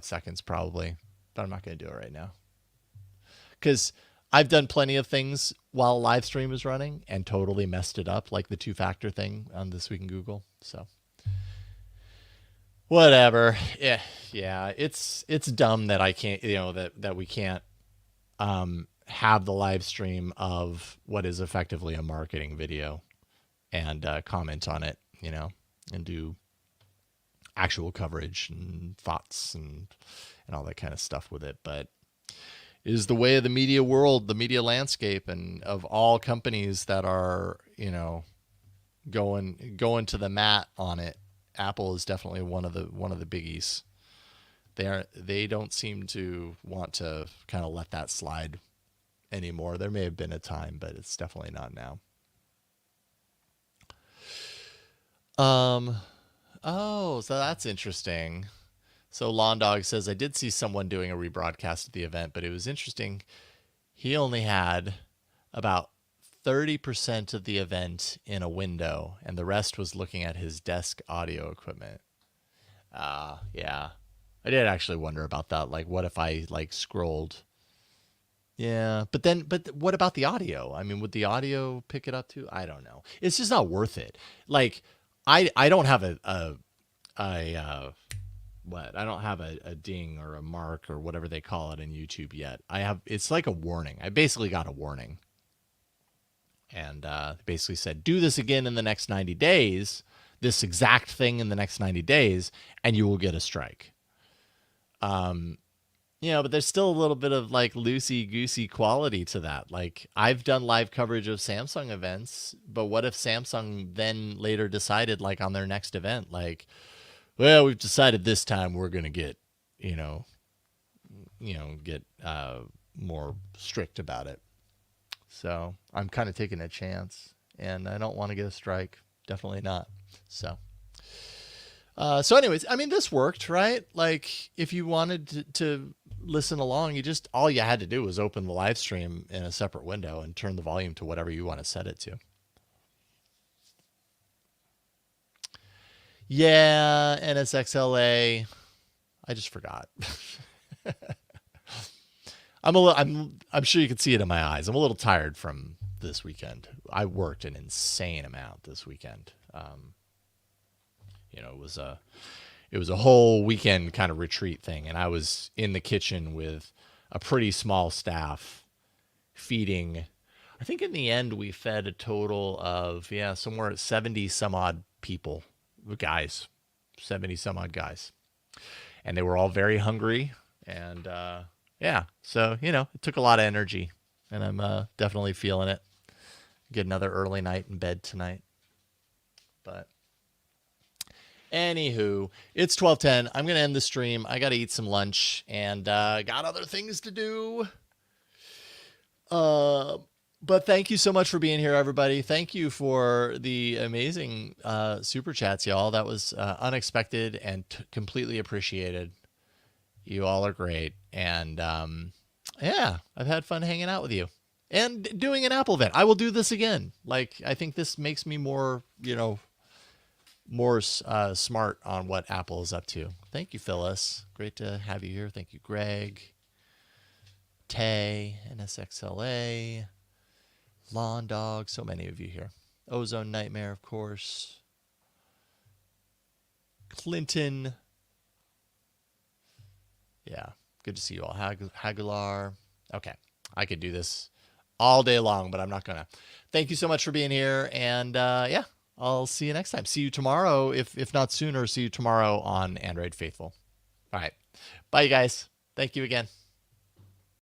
seconds probably, but I'm not going to do it right now. Because I've done plenty of things while live stream is running and totally messed it up, like the 2-factor thing on This Week in Google. So whatever. Yeah. It's dumb that I can't, that we can't have the live stream of what is effectively a marketing video and comment on it. and do actual coverage and thoughts and all that kind of stuff with it. But it is the way of the media world, the media landscape, and of all companies that are, going to the mat on it, Apple is definitely one of the biggies. They don't seem to want to kind of let that slide anymore. There may have been a time, but it's definitely not now. Oh, so that's interesting. So Lawn Dog says, I did see someone doing a rebroadcast of the event, but it was interesting. He only had about 30% of the event in a window, and the rest was looking at his desk audio equipment. Yeah. I did actually wonder about that. Like, what if I scrolled? Yeah, but what about the audio? I mean, would the audio pick it up too? I don't know. It's just not worth it. Like, I don't have a what? I don't have a ding or a mark or whatever they call it in YouTube yet. It's like a warning. I basically got a warning. And basically said, do this again in the next 90 days, this exact thing in the next 90 days, and you will get a strike. But there's still a little bit of loosey-goosey quality to that. Like, I've done live coverage of Samsung events, but what if Samsung then later decided, on their next event, well, we've decided this time we're going to get, more strict about it. So I'm kind of taking a chance, and I don't want to get a strike. Definitely not. So anyways, I mean, this worked, right? Like, if you wanted to listen along, all you had to do was open the live stream in a separate window and turn the volume to whatever you want to set it to. Yeah, NSXLA. I just forgot. I'm sure you can see it in my eyes. I'm a little tired from this weekend. I worked an insane amount this weekend. It was a whole weekend kind of retreat thing, and I was in the kitchen with a pretty small staff feeding. I think in the end we fed a total of somewhere at 70 some odd people, guys, 70 some odd guys, and they were all very hungry. And so it took a lot of energy, and I'm definitely feeling it. Get another early night in bed tonight. But anywho, it's 12:10. I'm going to end the stream. I got to eat some lunch, and got other things to do. But thank you so much for being here, everybody. Thank you for the amazing super chats, y'all. That was unexpected and completely appreciated. You all are great. And I've had fun hanging out with you and doing an Apple event. I will do this again. I think this makes me more, smart on what Apple is up to. Thank you, Phyllis. Great to have you here. Thank you, Greg, Tay, NSXLA, Lawn Dog. So many of you here. Ozone Nightmare, of course. Clinton. Yeah, good to see you all. Hagular. Okay, I could do this all day long, but I'm not going to. Thank you so much for being here, and I'll see you next time. See you tomorrow, if not sooner. See you tomorrow on Android Faithful. All right, bye, you guys. Thank you again.